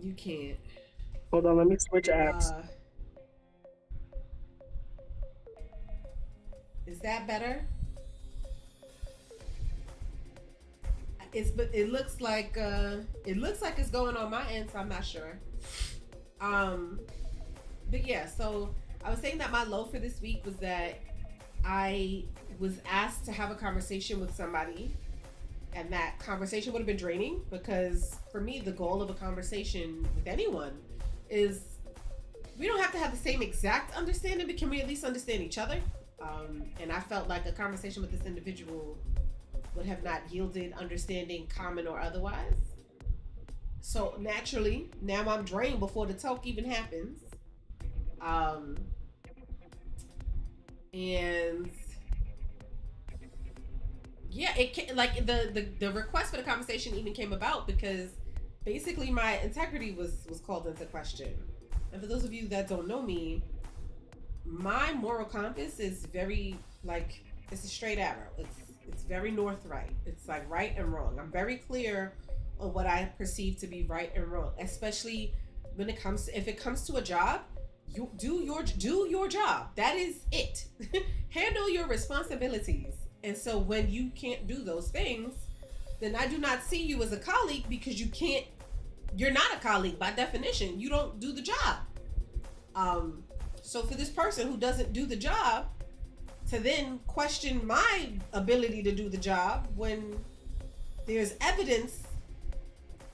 You can't. Hold on, let me switch apps. Uh, is that better? But it looks like it's going on my end, so I'm not sure. Um, but yeah, so I was saying that my low for this week was that I was asked to have a conversation with somebody, and that conversation would have been draining because for me, the goal of a conversation with anyone is we don't have to have the same exact understanding, but can we at least understand each other? And I felt like a conversation with this individual would have not yielded understanding, common or otherwise. So naturally, now I'm drained before the talk even happens. Um, and yeah, like the request for the conversation even came about because basically my integrity was called into question. And for those of you that don't know me, my moral compass is very like it's a straight arrow. It's very north right. It's like right and wrong. I'm very clear on what I perceive to be right and wrong, especially when it comes to if it comes to a job. You do your job. That is it. Handle your responsibilities. And so when you can't do those things, then I do not see you as a colleague because you can't. You're not a colleague by definition. You don't do the job. Um, so for this person who doesn't do the job to then question my ability to do the job when there's evidence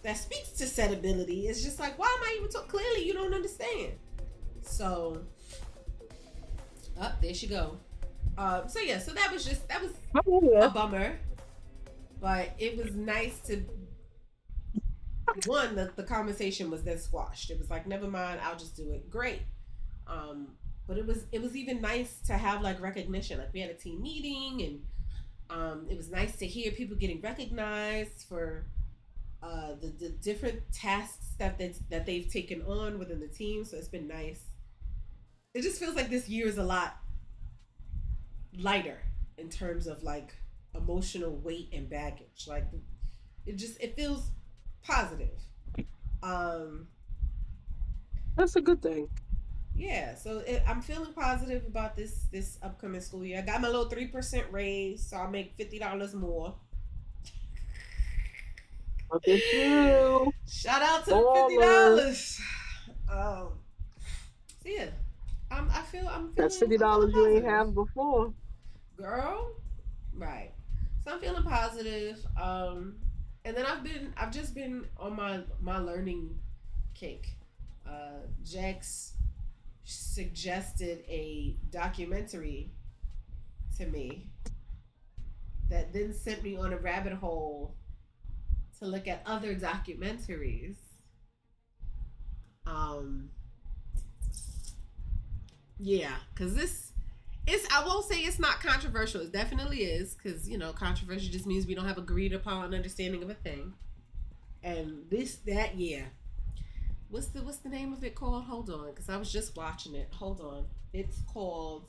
that speaks to said ability, it's just like, why am I even talking? Clearly, you don't understand. So, there she go. So yeah, so that was Oh, a yeah. bummer, but it was nice to one the conversation was then squashed. It was like, never mind, I'll just do it. Great. Um, but it was even nice to have like recognition. Like we had a team meeting, and it was nice to hear people getting recognized for the different tasks that they've taken on within the team. So it's been nice. It just feels like this year is a lot lighter in terms of like emotional weight and baggage. Like it feels positive. Um, That's a good thing. yeah, so I'm feeling positive about this upcoming school year. I got my little 3% raise, so I'll make $50 more. Look at you. Shout out to the fifty Baller. dollars. Um, so yeah, I'm That's feeling I'm feeling $50 you ain't positive, have before. girl. Right. So I'm feeling positive. And then I've just been on my learning kick. Jax suggested a documentary to me that then sent me on a rabbit hole to look at other documentaries. Um, yeah, because this is, I won't say it's not controversial. It definitely is, because, controversial just means we don't have agreed upon understanding of a thing. And yeah. What's the name of it called? Hold on, because I was just watching it. Hold on. It's called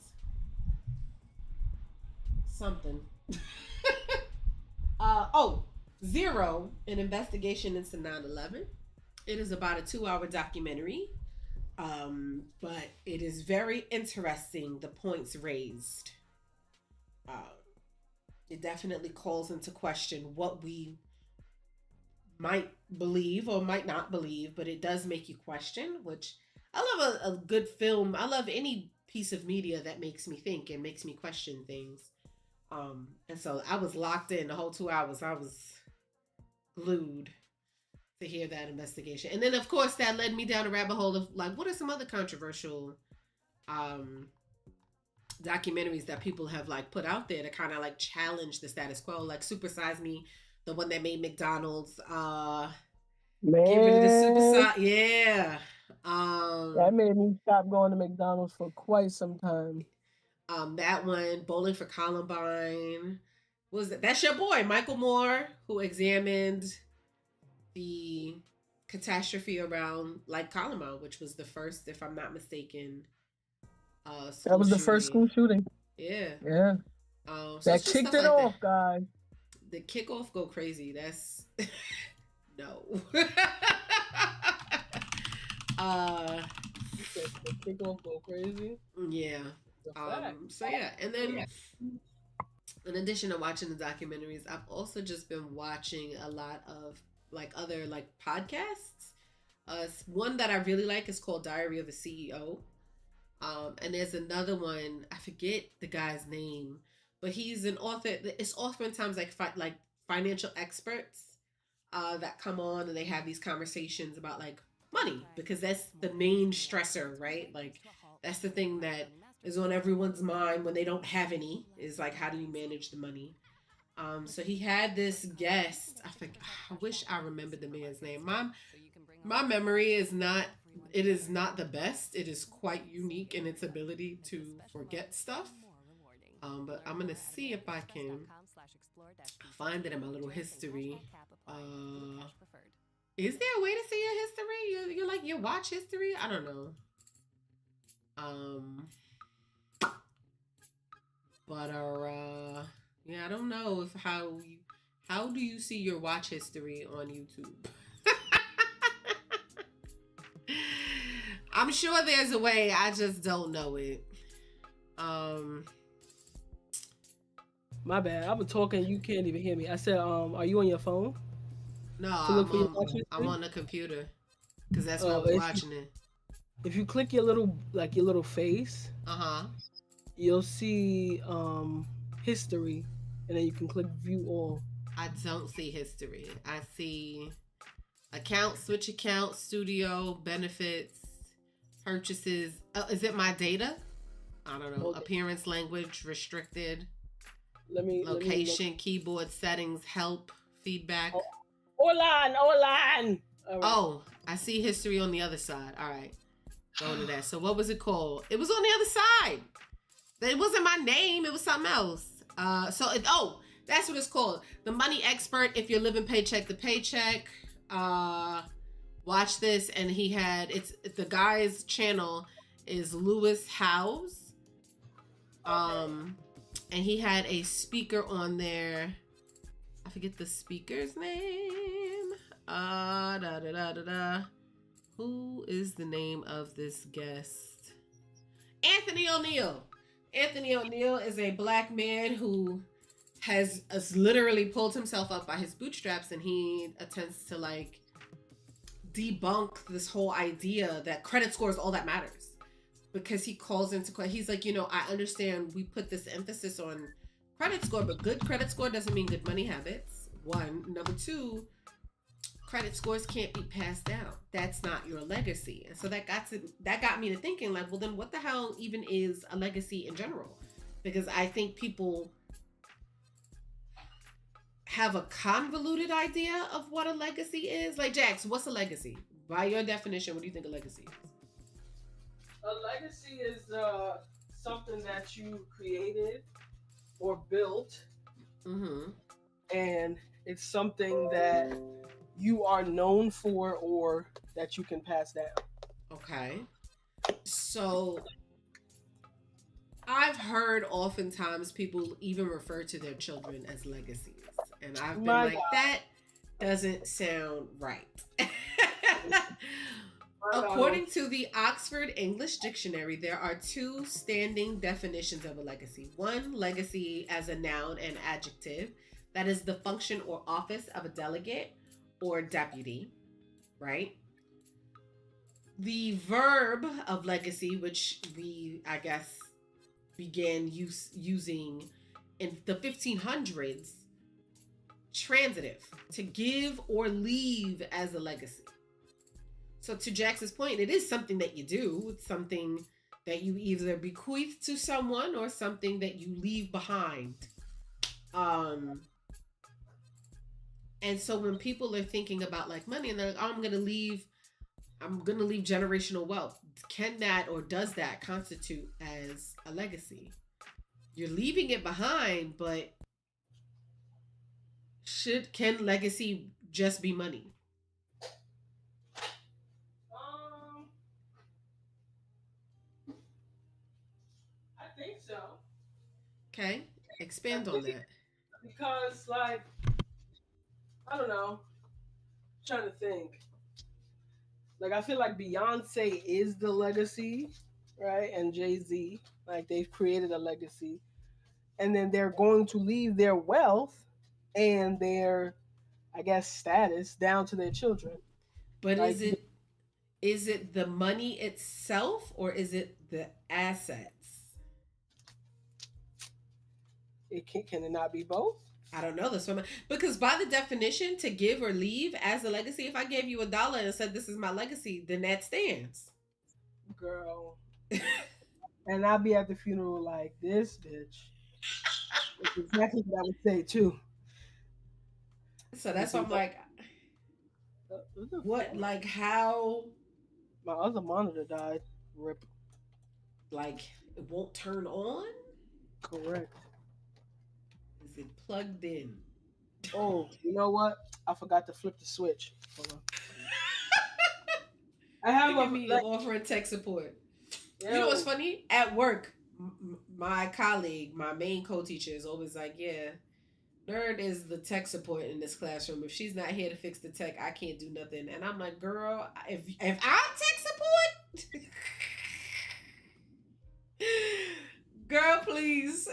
something. Oh, Zero, an investigation into 9/11. It is about a 2 hour documentary. But it is very interesting, the points raised. Uh, it definitely calls into question what we might believe or might not believe, but it does make you question, which I love a good film. I love any piece of media that makes me think and makes me question things. And so I was locked in the whole 2 hours. I was glued to hear that investigation. And then of course that led me down a rabbit hole of like what are some other controversial um documentaries that people have like put out there to kind of like challenge the status quo, like Super Size Me, the one that made McDonald's get rid of the super Man, size. Yeah. that Um made me stop going to McDonald's for quite some time. that one, Bowling for Columbine. What was that? That's your boy, Michael Moore, who examined the catastrophe around like Columbine, which was the first, if I'm not mistaken, That school was the first shooting. school shooting. Yeah. Yeah. So That it's just kicked stuff it like that. off, guys. The kickoff go crazy. That's no. Uh, You said the kickoff go crazy. yeah. The fact. So yeah, and then in addition to watching the documentaries, I've also just been watching a lot of like other like podcasts. One that I really like is called Diary of a CEO. And there's another one, I forget the guy's name, but he's an author. It's oftentimes like financial experts that come on and they have these conversations about like money because that's the main stressor, right? Like that's the thing that is on everyone's mind when they don't have any is like how do you manage the money? So he had this guest. I wish I remembered the man's name. My memory is not. It is not the best. It is quite unique in its ability to forget stuff. But I'm gonna see if I can find it in my little history. Is there a way to see your history? You're like your watch history? I don't know. Um, but yeah, I don't know if how do you see your watch history on YouTube? I'm sure there's a way. I just don't know it. My bad. I've been talking. You can't even hear me. I said, are you on your phone No, to look for your watch history? I'm on the computer because that's where I was watching it. If you click your little face, you'll see history, and then you can click view all. I don't see history. I see account, switch account, studio, benefits, purchases. Is it my data? I don't know. Okay. Appearance, language, restricted. Location, keyboard settings, help, feedback. Olan. Right. Oh, I see history on the other side. All right. Going to that. So what was it called? It was on the other side. It wasn't my name. It was something else. That's what it's called. The Money Expert. If you're living paycheck to paycheck, watch this. And the guy's channel is Lewis Howes. And he had a speaker on there. I forget the speaker's name. Who is the name of this guest? Anthony O'Neill. Anthony O'Neill is a black man who has literally pulled himself up by his bootstraps, and he attempts to like debunk this whole idea that credit score is all that matters. Because he calls into question, he's like, I understand we put this emphasis on credit score, but good credit score doesn't mean good money habits. One. Number two, credit scores can't be passed down. That's not your legacy. And so that got me to thinking like, well, then what the hell even is a legacy in general? Because I think people have a convoluted idea of what a legacy is. Like, Jax, what's a legacy? By your definition, what do you think a legacy is? A legacy is something that you created or built, and it's something that you are known for or that you can pass down. Okay. So I've heard oftentimes people even refer to their children as legacies, and I've been God. That doesn't sound right. According to the Oxford English Dictionary, there are two standing definitions of a legacy. One, legacy as a noun and adjective. That is the function or office of a delegate or deputy, right? The verb of legacy, which we, I guess, began using in the 1500s, transitive, to give or leave as a legacy. So to Jax's point, it is something that you do. It's something that you either bequeath to someone or something that you leave behind. And so when people are thinking about like money and they're like, oh, I'm gonna leave generational wealth. Can that or does that constitute as a legacy? You're leaving it behind, but can legacy just be money? I think so. Okay, expand on that. Because, I don't know. I'm trying to think. Like I feel like Beyonce is the legacy, right? And Jay-Z, like they've created a legacy. And then they're going to leave their wealth and their, I guess, status down to their children. But Like is it the money itself or is it the assets? can it not be both? I don't know this one because by the definition, to give or leave as a legacy, if I gave you $1 and said this is my legacy, then that stands. Girl. And I'll be at the funeral like this bitch. That's exactly what I would say too. So that's why I'm like, what, like how? My other monitor died. Rip. Like it won't turn on? Correct. Is it plugged in? Oh, you know what? I forgot to flip the switch. Hold on. I have offering tech support. Yo. You know what's funny? At work, my colleague, my main co-teacher, is always like, "Yeah, Nerd is the tech support in this classroom. If she's not here to fix the tech, I can't do nothing." And I'm like, "Girl, if I'm tech support, girl, please."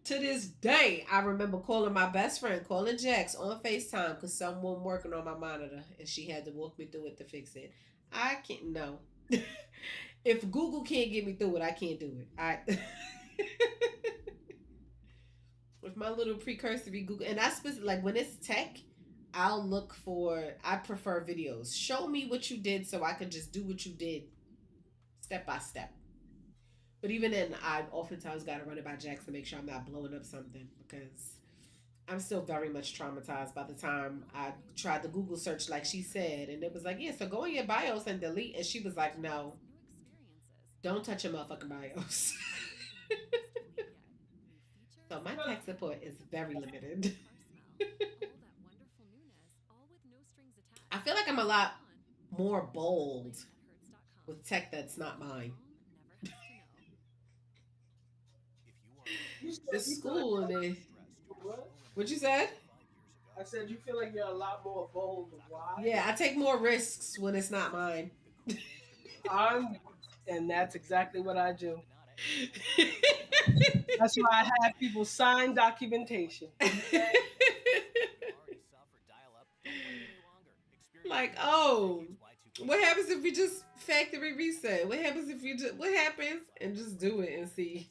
To this day, I remember calling my best friend, calling Jax on FaceTime because someone working on my monitor and she had to walk me through it to fix it. I can't, no. If Google can't get me through it, I can't do it. With my little precursory Google, and I like when it's tech, I prefer videos. Show me what you did so I could just do what you did step by step. But even then, I oftentimes got to run it by Jax to make sure I'm not blowing up something because I'm still very much traumatized by the time I tried the Google search like she said. And it was like, yeah, so go in your BIOS and delete. And she was like, no, don't touch your motherfucking BIOS. So my tech support is very limited. I feel like I'm a lot more bold with tech that's not mine. The school and they. What you said? I said you feel like you're a lot more bold. Why? Yeah, I take more risks when it's not mine. And that's exactly what I do. That's why I have people sign documentation. Like, oh, what happens if we just factory reset? What happens if you just, what happens? And just do it and see.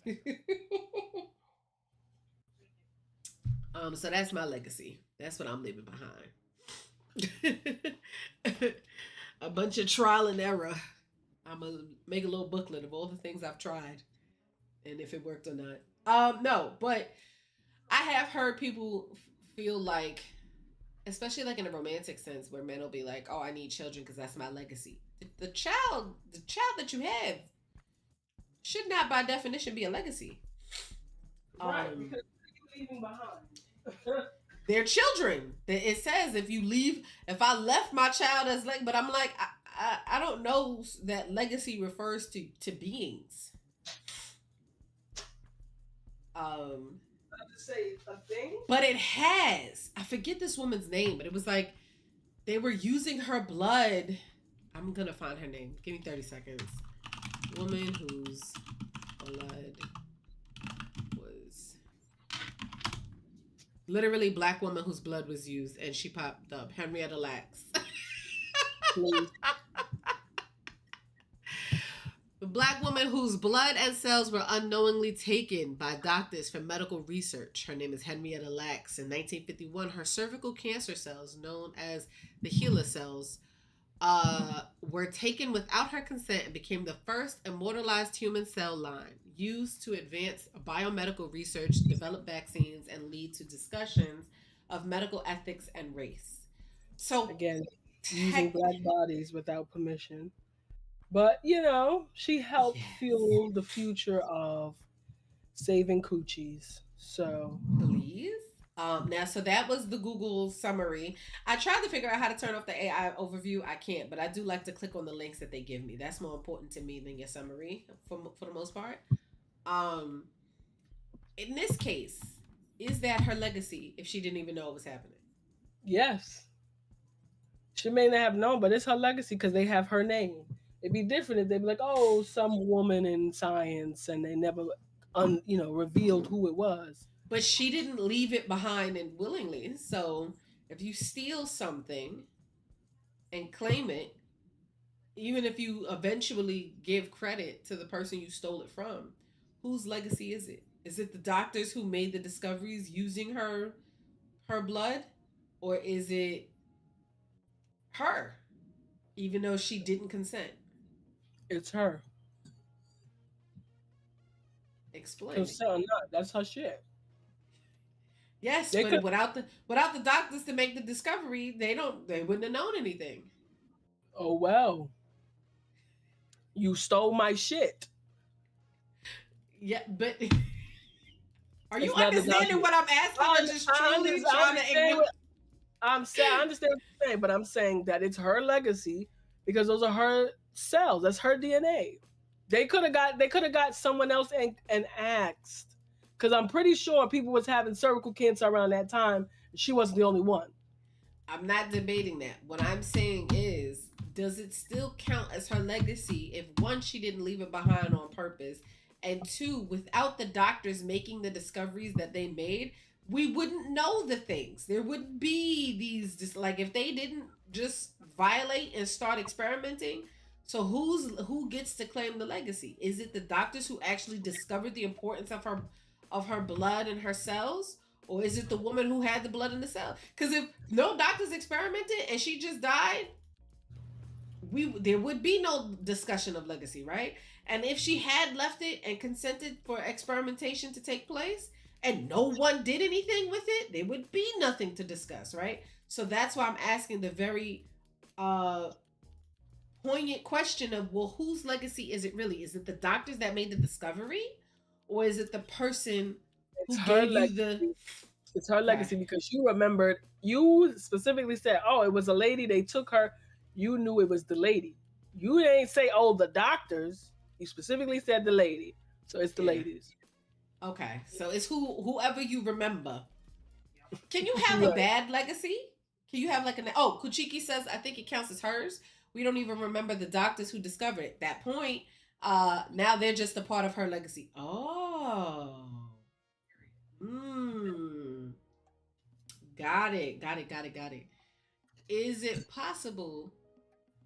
So that's my legacy. That's what I'm leaving behind. A bunch of trial and error. I'm gonna make a little booklet of all the things I've tried and if it worked or not. No, but I have heard people feel like, especially like in a romantic sense, where men will be like, "Oh, I need children because that's my legacy." The child that you have should not, by definition, be a legacy. Right, because you're leaving behind. They're children. It says if I left my child as but I'm like, I don't know that legacy refers to beings. Say a thing, but it has. I forget this woman's name, but it was like they were using her blood. I'm gonna find her name. Give me 30 seconds. Woman whose blood was literally black woman whose blood was used, and she popped up. Henrietta Lacks. The black woman whose blood and cells were unknowingly taken by doctors for medical research. Her name is Henrietta Lacks. In 1951, her cervical cancer cells, known as the HeLa cells, were taken without her consent and became the first immortalized human cell line used to advance biomedical research, develop vaccines, and lead to discussions of medical ethics and race. So again, using black bodies without permission. But, she helped fuel the future of saving coochies. So, please. Now, so that was the Google summary. I tried to figure out how to turn off the AI overview. I can't, but I do like to click on the links that they give me. That's more important to me than your summary for the most part. In this case, is that her legacy if she didn't even know it was happening? Yes. She may not have known, but it's her legacy because they have her name. It'd be different if they'd be like, oh, some woman in science, and they never, revealed who it was. But she didn't leave it behind and willingly. So if you steal something and claim it, even if you eventually give credit to the person you stole it from, whose legacy is it? Is it the doctors who made the discoveries using her blood, or is it her, even though she didn't consent? It's her. Explain. Consent or not, that's her shit. Yes, They but could. without the doctors to make the discovery, they wouldn't have known anything. Oh well, you stole my shit. Yeah, but are you It's not the understanding doctor. what I'm asking, or just truly I trying to understand ignore? what I'm saying. I understand what you're saying, but I'm saying that it's her legacy because those are her cells. That's her DNA. They could have got someone else and asked, because I'm pretty sure people was having cervical cancer around that time. She wasn't the only one. I'm not debating that. What I'm saying is, does it still count as her legacy if one, she didn't leave it behind on purpose, and two, without the doctors making the discoveries that they made, we wouldn't know the things. There wouldn't be these just like if they didn't just violate and start experimenting. So who gets to claim the legacy? Is it the doctors who actually discovered the importance of her blood and her cells? Or is it the woman who had the blood in the cell? Because if no doctors experimented and she just died, there would be no discussion of legacy, right? And if she had left it and consented for experimentation to take place and no one did anything with it, there would be nothing to discuss, right? So that's why I'm asking the very uh poignant question of, well, whose legacy is it really? Is it the doctors that made the discovery, or is it the person It's who her gave you the legacy. It's her okay? legacy because you remembered. You specifically said, "Oh, it was a lady. They took her." You knew it was the lady. You didn't say, "Oh, the doctors." You specifically said the lady. So it's the Yeah. ladies. Okay. So it's whoever you remember. Can you have a Right. bad legacy? Can you have like an Kuchiki says I think it counts as hers. We don't even remember the doctors who discovered it. That point, now they're just a part of her legacy. Oh. Hmm. Got it. Got it. Got it. Got it. Is it possible?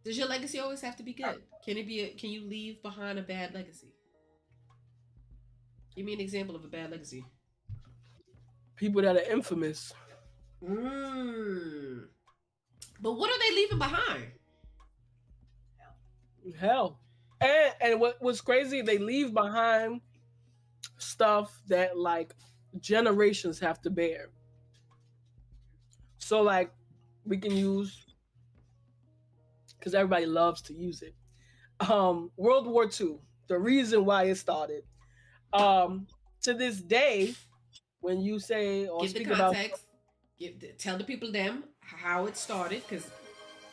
Does your legacy always have to be good? Can it be? Can you leave behind a bad legacy? Give me an example of a bad legacy. People that are infamous. Mm. But what are they leaving behind? Hell. And what was crazy, they leave behind stuff that like generations have to bear. So like we can use because everybody loves to use it. World War II, the reason why it started. Um, to this day, when you say or Give the speak about context. Tell the people them how it started, because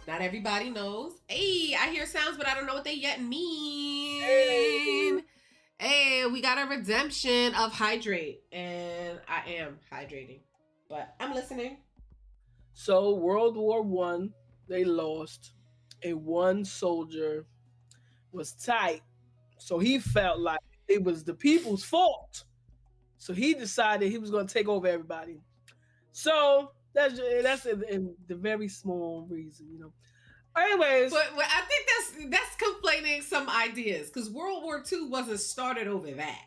not everybody knows. Hey, I hear sounds, but I don't know what they yet hey, mean. Hey, we got a redemption of hydrate, and I am hydrating, but I'm listening. so World War One, they lost, and one soldier was tight, so he felt like it was the people's fault. So he decided he was going to take over everybody. So that's in the very small reason. Anyways, But I think that's complaining some ideas, because World War II wasn't started over that.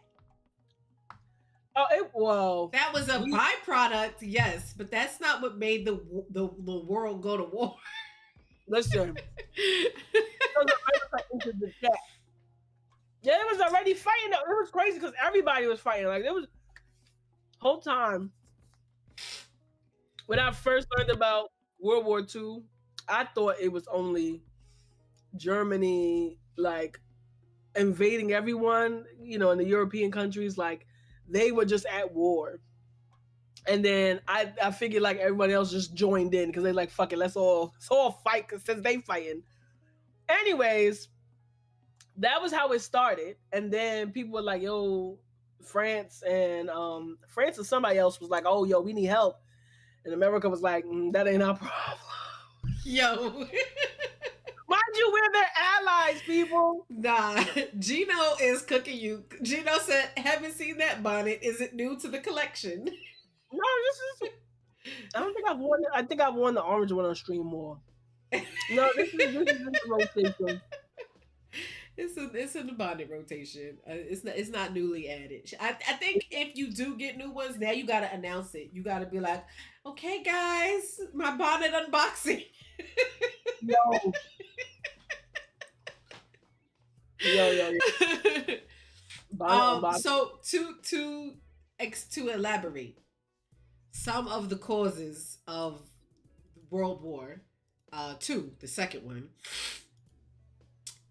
well, That was a we byproduct, yes, but that's not what made the world go to war. listen. It was already into the chat. Yeah, it was already fighting. It was crazy because everybody was fighting. Like it was whole time when I first learned about World War II, I thought it was only Germany like invading everyone, in the European countries, like they were just at war. And then I figured like everybody else just joined in because they like fuck it, let's all fight cause since they fighting. Anyways, that was how it started. And then people were like, yo, France and somebody else was like, oh yo, we need help. And America was like, that ain't our problem. Yo. Mind you, we're their allies, people. Nah, Gino is cooking you. Gino said, haven't seen that bonnet. Is it new to the collection? No, this is. I don't think I've worn it. I think I've worn the orange one on stream more. No, this is in the rotation. It's in the bonnet rotation. It's not newly added. I think if you do get new ones, now you gotta announce it. You gotta be like, okay, guys, my bonnet unboxing. Yo. Yo. So to elaborate, some of the causes of World War II, the second one,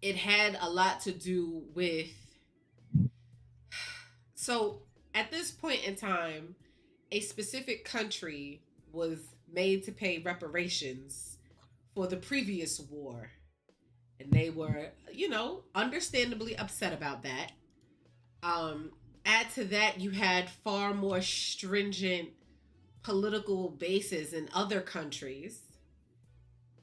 it had a lot to do with. So at this point in time, a specific country was made to pay reparations for the previous war. And they were, understandably upset about that. Add to that, you had far more stringent political bases in other countries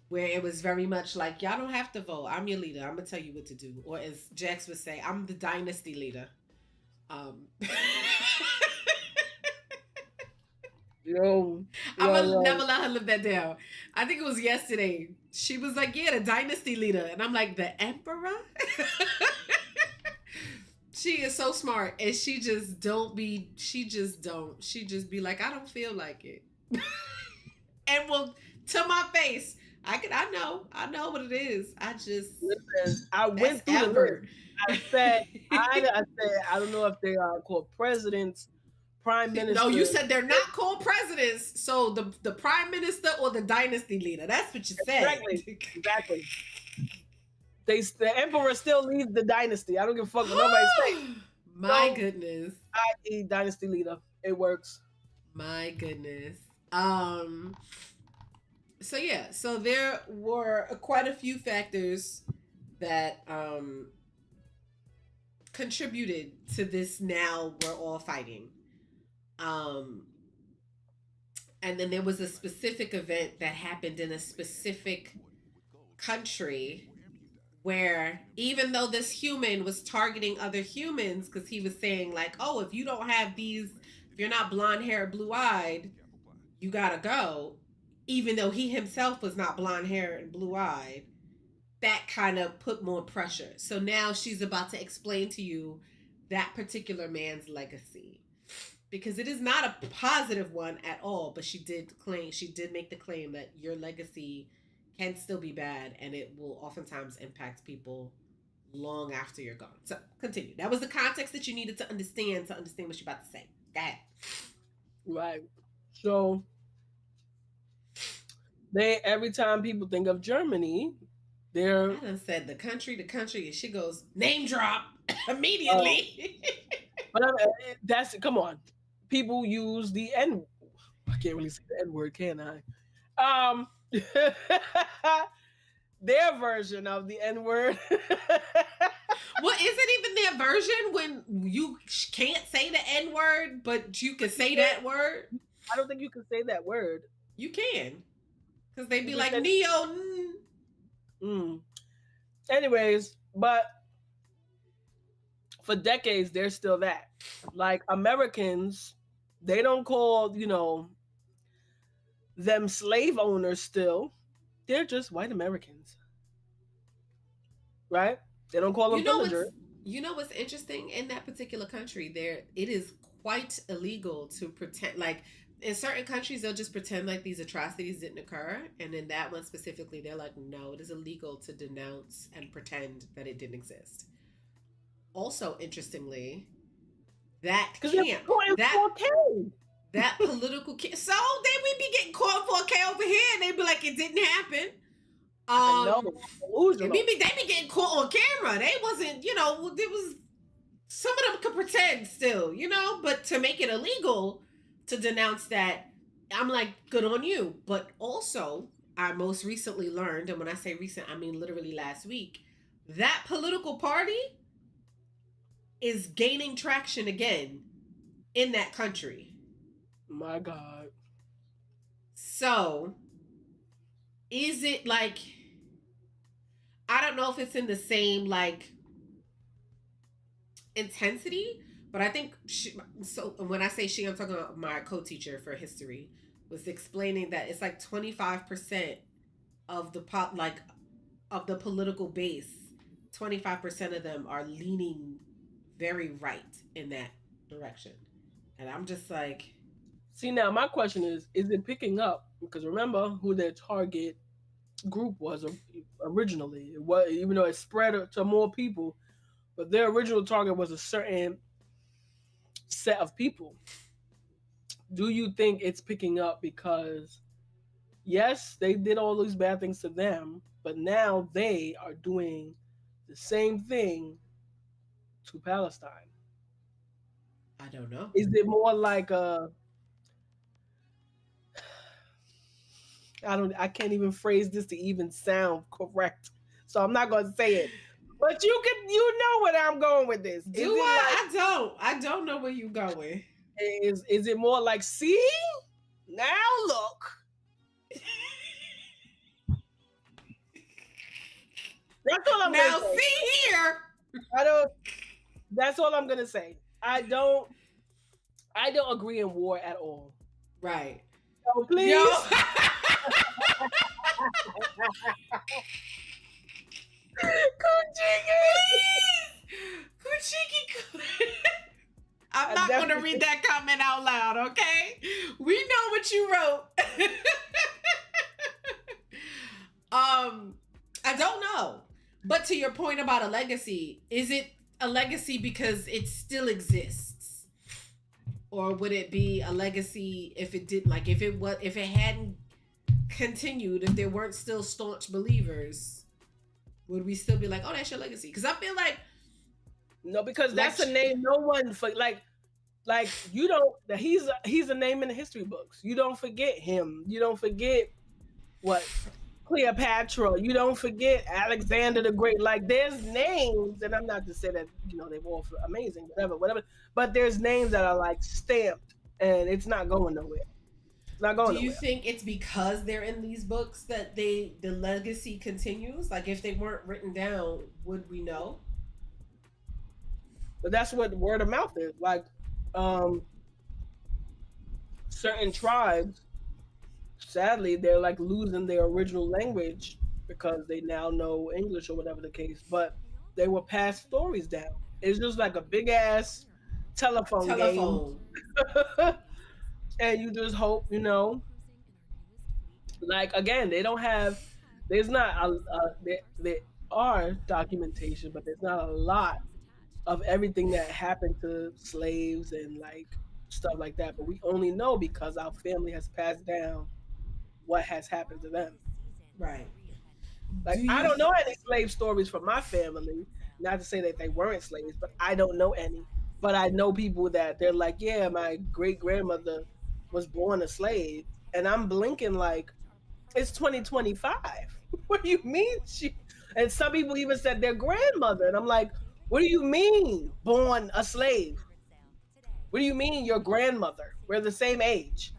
where it was very much like, y'all don't have to vote. I'm your leader. I'm going to tell you what to do. Or as Jax would say, I'm the dynasty leader. Yo, I'm gonna never let her live that down. I think it was yesterday. She was like, yeah, the dynasty leader. And I'm like, the emperor? She is so smart. And she just be like, I don't feel like it. And well, to my face, I know what it is. Listen, I went through the list. I said, I don't know if they are called presidents, prime minister. No, you said they're not called presidents. So the prime minister or the dynasty leader. That's what you said. Exactly. The emperor still leads the dynasty. I don't give a fuck what nobody say. My goodness. I.e. dynasty leader. It works. My goodness. So yeah, so there were quite a few factors that contributed to this. Now we're all fighting. And then there was a specific event that happened in a specific country where even though this human was targeting other humans because he was saying like, oh, if you don't have these, if you're not blonde hair, blue eyed, you gotta go. Even though he himself was not blonde hair and blue eyed, that kind of put more pressure. So now she's about to explain to you that particular man's legacy. Because it is not a positive one at all, but she did make the claim that your legacy can still be bad and it will oftentimes impact people long after you're gone. So continue. That was the context that you needed to understand what you're about to say. Go ahead. Right. So every time people think of Germany, I done said the country, and she goes, name drop immediately. But come on. People use the N. I can't really say the N word, can I? Their version of the N word. Well, is it even their version when you can't say the N word, but you can say that word? I don't think you can say that word. You can. Because they'd be like, Neo. Anyways, but for decades, they're still that. Like Americans, they don't call, them slave owners still. They're just white Americans. Right? They don't call them villagers. You know what's interesting? In that particular country, it is quite illegal to pretend, like, in certain countries, they'll just pretend like these atrocities didn't occur. And in that one specifically, they're like, no, it is illegal to denounce and pretend that it didn't exist. Also, interestingly, that camp, that political camp. So then we'd be getting caught for a K over here, and they'd be like, it didn't happen. They be getting caught on camera. They wasn't, it was, some of them could pretend still, but to make it illegal to denounce that, I'm like, good on you. But also, I most recently learned, and when I say recent, I mean literally last week, that political party is gaining traction again in that country. My God. So is it like, I don't know if it's in the same like intensity, but I think so when I say she, I'm talking about my co-teacher for history, was explaining that it's like 25% of the pop, like of the political base, 25% of them are leaning very right in that direction. And I'm just like, See, now my question is it picking up? Because remember who their target group was originally. It was, even though it spread to more people, but their original target was a certain set of people. Do you think it's picking up because yes, they did all these bad things to them, but now they are doing the same thing to Palestine? I don't know. Is it more like a I can't even phrase this to even sound correct. So I'm not going to say it. But you know where I'm going with this. Do I? Like, I don't know where you going. Is it more like, see? Now look. That's all I'm now gonna say. See here. That's all I'm gonna say. I don't agree in war at all. Right. So please. Yo. Kuchiki. I'm not going to read that comment out loud, okay? We know what you wrote. I don't know. But to your point about a legacy, is it a legacy because it still exists? Or would it be a legacy if it didn't, like if it hadn't continued, if there weren't still staunch believers, would we still be like, oh, that's your legacy? Because I feel like no, because that's a name no one for like you don't. He's a name in the history books. You don't forget him. You don't forget what Cleopatra. You don't forget Alexander the Great. Like there's names, and I'm not to say that they're all amazing, whatever. But there's names that are like stamped, and it's not going nowhere. It's not going. Do you think it's because they're in these books that the legacy continues? Like if they weren't written down, would we know? But that's what word of mouth is. Like certain tribes, sadly, they're like losing their original language because they now know English or whatever the case. But they will pass stories down. It's just like a big ass telephone game. And you just hope, like again, they don't have. There's not there are documentation, but there's not a lot of everything that happened to slaves and like stuff like that. But we only know because our family has passed down what has happened to them. Right. Like I don't know any slave stories from my family. Not to say that they weren't slaves, but I don't know any. But I know people that they're like, yeah, my great grandmother was born a slave, and I'm blinking like, it's 2025. What do you mean she? And some people even said their grandmother, and I'm like, what do you mean born a slave? What do you mean your grandmother? We're the same age.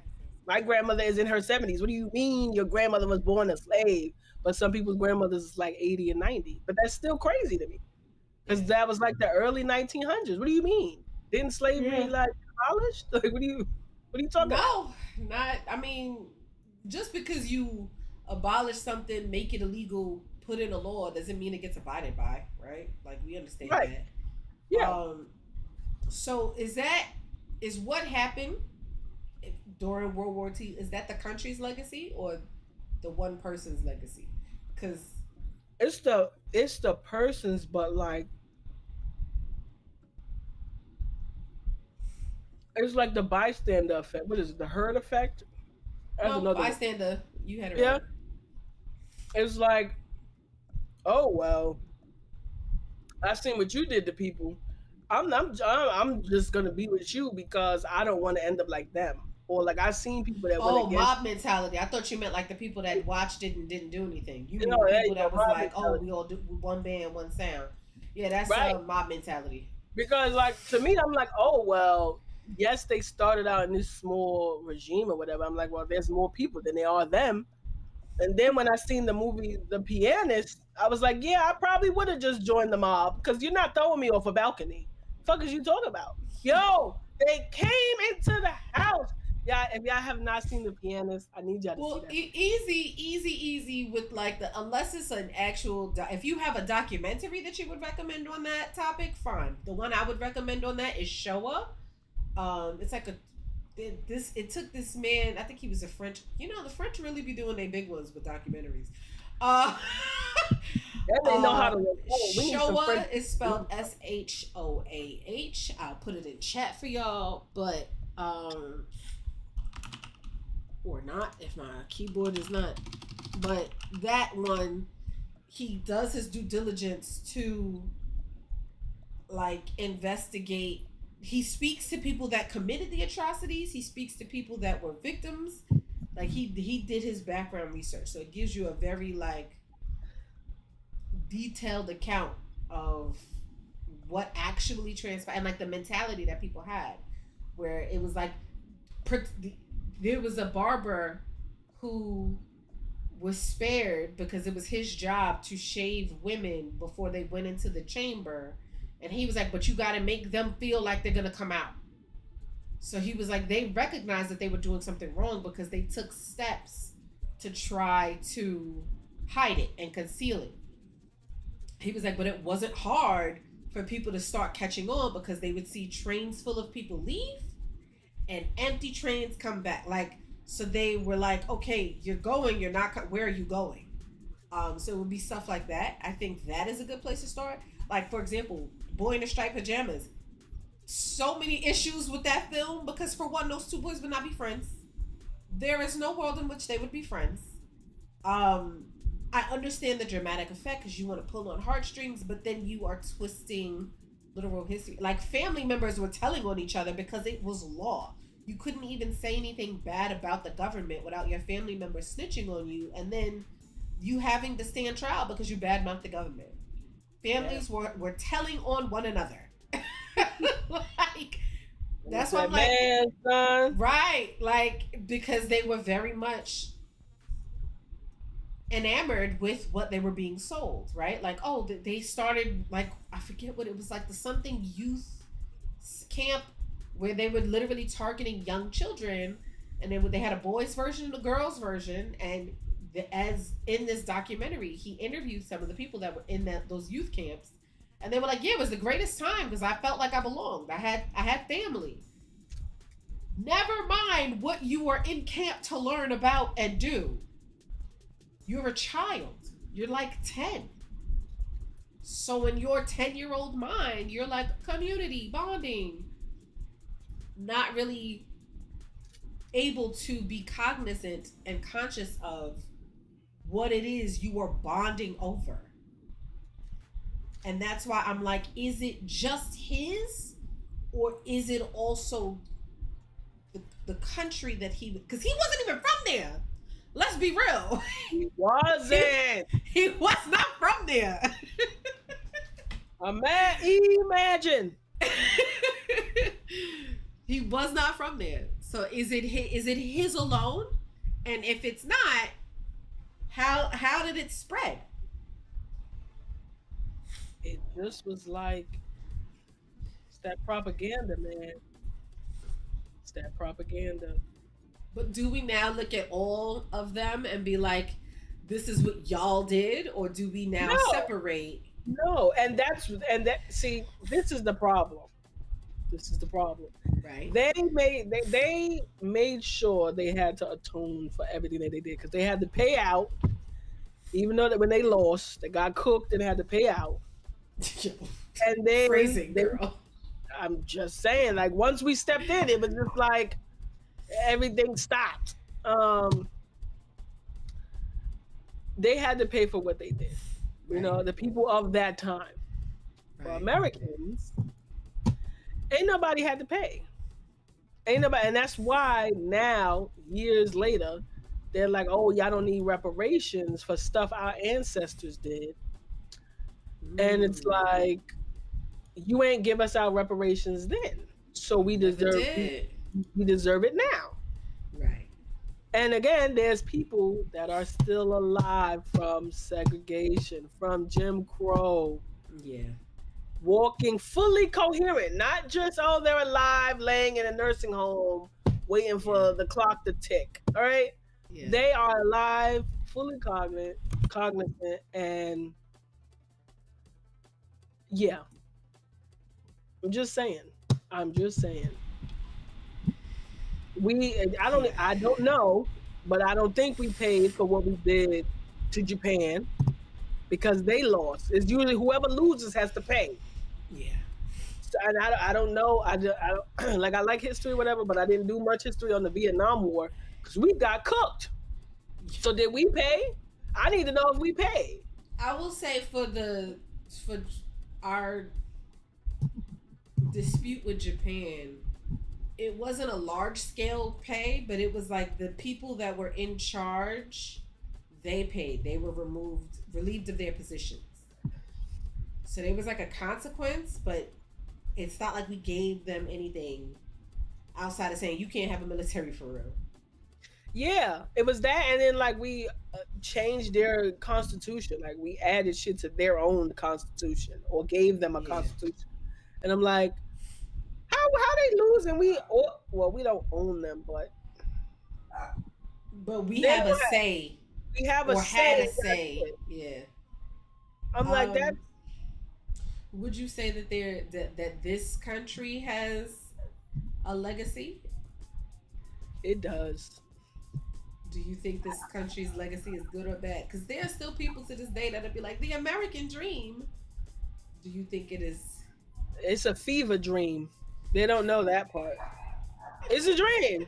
My grandmother is in her 70s. What do you mean your grandmother was born a slave? But some people's grandmothers is like 80 and 90. But that's still crazy to me. Because that was like the early 1900s. What do you mean? Didn't slavery like abolished? Like what are you talking about? No, not. I mean, just because you abolish something, make it illegal, put in a law, doesn't mean it gets abided by, right? Like we understand that. Yeah. So is what happened during World War II? Is that the country's legacy or the one person's legacy? Because it's the person's, but like it's like the bystander effect. What is it? The herd effect? Bystander. You had it right. It's like, oh well, I seen what you did to people. I'm just gonna be with you because I don't want to end up like them. Or like I've seen people that went against mob mentality. I thought you meant like the people that watched it and didn't do anything. You know, people that was like, mentality. Oh, we all do one band, one sound. Yeah, that's mob mentality. Because like to me, I'm like, oh well, yes, they started out in this small regime or whatever. I'm like, well, there's more people than there are them. And then when I seen the movie The Pianist, I was like, yeah, I probably would have just joined the mob because you're not throwing me off a balcony. Fuck is you talking about? Yo, they came into the house. Yeah, if y'all have not seen The Pianist, I need y'all to see Well, that. easy with like the unless it's an actual. If you have a documentary that you would recommend on that topic, fine. The one I would recommend on that is Showa. It's like a it took this man. I think he was a French. You know, the French really be doing their big ones with documentaries. Uh, And they know how to record. We need some Showa French. is spelled Shoah. I'll put it in chat for y'all, but or not if my keyboard is not. But that one, he does his due diligence to like investigate. He speaks to people that committed the atrocities. He speaks to people that were victims. Like he did his background research, so it gives you a very like detailed account of what actually transpired and like the mentality that people had, where it was like there was a barber who was spared because it was his job to shave women before they went into the chamber, and he was like, but you got to make them feel like they're gonna come out. So he was like, they recognized that they were doing something wrong because they took steps to try to hide it and conceal it. He was like, but it wasn't hard for people to start catching on because they would see trains full of people leave and empty trains come back. Like, so they were like, okay, you're going, you're not, where are you going? So it would be stuff like that. I think that is a good place to start. Like, for example, Boy in the Striped Pajamas. So many issues with that film because, for one, those two boys would not be friends. There is no world in which they would be friends. I understand the dramatic effect because you want to pull on heartstrings, but then you are twisting literal history. Like, family members were telling on each other because it was law. You couldn't even say anything bad about the government without your family members snitching on you, and then you having to stand trial because you badmouthed the government. Families were telling on one another. Like, that's why I'm like, man, son. right, like, because they were very much enamored with what they were being sold, right? Like, oh, they started, like, I forget what it was, like the something youth camp where they were literally targeting young children, and they had a boys version and a girls version, and as in this documentary, he interviewed some of the people that were in those youth camps, and they were like, yeah, it was the greatest time because I felt like I belonged. I had family. Never mind what you were in camp to learn about and do. You're a child. You're like 10. So in your 10-year-old mind, you're like community, bonding. Not really able to be cognizant and conscious of what it is you are bonding over. And that's why I'm like, is it just his? Or is it also the country that because he wasn't even from there. Let's be real. He wasn't. He was not from there. Imagine. He was not from there. So is it his alone? And if it's not, how did it spread? It just was like, it's that propaganda, man. It's that propaganda. But do we now look at all of them and be like, this is what y'all did? Or do we now separate? No, see, this is the problem. This is the problem. Right. They made sure they had to atone for everything that they did because they had to pay out, even though that when they lost, they got cooked and had to pay out. And then phrasing, girl. I'm just saying, like once we stepped in, it was just like everything stopped. They had to pay for what they did. You know, the people of that time. For Americans, ain't nobody had to pay. Ain't nobody, and that's why now, years later, they're like, "Oh, y'all don't need reparations for stuff our ancestors did." And it's like, you ain't give us our reparations then, so we deserve it now. Right. And again, there's people that are still alive from segregation, from Jim Crow, Yeah. walking fully coherent, not just, oh, they're alive, laying in a nursing home, waiting Yeah. for the clock to tick. All right. Yeah. They are alive, fully cognizant, and yeah, I'm just saying. I'm just saying. Yeah. I don't know, but I don't think we paid for what we did to Japan because they lost. It's usually whoever loses has to pay. Yeah. So, and I don't know. I don't like I like history, whatever, but I didn't do much history on the Vietnam War because we got cooked. So did we pay? I need to know if we paid. I will say for our dispute with Japan, it wasn't a large scale pay, but it was like the people that were in charge, they paid. They were relieved of their positions. So there was like a consequence, but it's not like we gave them anything outside of saying you can't have a military for real. Yeah, it was that, and then like we changed their constitution. Like we added shit to their own constitution or gave them a Yeah. constitution. And I'm like, how they lose and well we don't own them, but But we they have a don't have, say we have a or had say. a That's say. it. Yeah. I'm like that. Um, would you say that that this country has a legacy? It does. Do you think this country's legacy is good or bad? Because there are still people to this day that'll be like the American dream. Do you think it is? It's a fever dream. They don't know that part. It's a dream.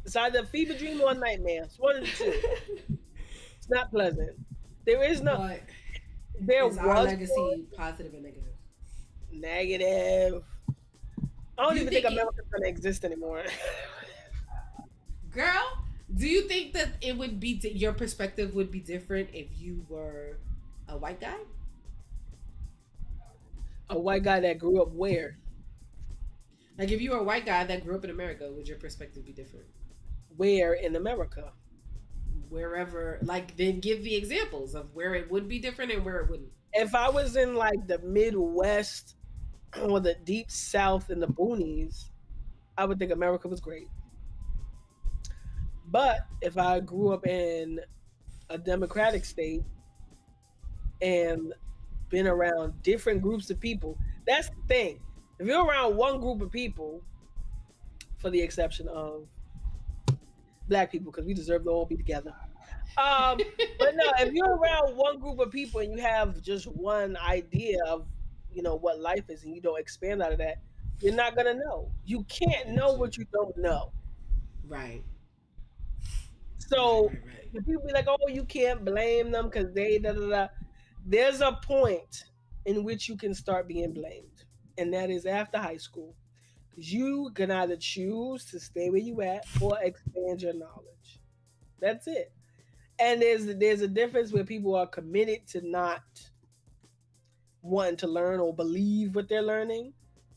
It's either a fever dream or a nightmare. It's one of the two. It's not pleasant. There is no. But There is our was legacy positive or negative? negative. I Do don't you even think think it, America's gonna exist anymore. girl? Do you think that it would be your perspective would be different if you were a white guy? A white guy that grew up where? Like if you were a white guy that grew up in America, would your perspective be different? Where in America? Wherever, like, then give the examples of where it would be different and where it wouldn't. If I was in like the Midwest or the deep South in the boonies, I would think America was great. But if I grew up in a democratic state and been around different groups of people, that's the thing. If you're around one group of people, for the exception of black people, because we deserve to all be together. But no, if you're around one group of people and you have just one idea of, what life is, and you don't expand out of that, you're not gonna know. You can't know Gotcha. what you don't know. Right. Right. So Right. Right. the people be like, "Oh, you can't blame them because they da da da." There's a point in which you can start being blamed, and that is after high school, because you can either choose to stay where you at or expand your knowledge. That's it. And there's a difference where people are committed to not wanting to learn or believe what they're learning,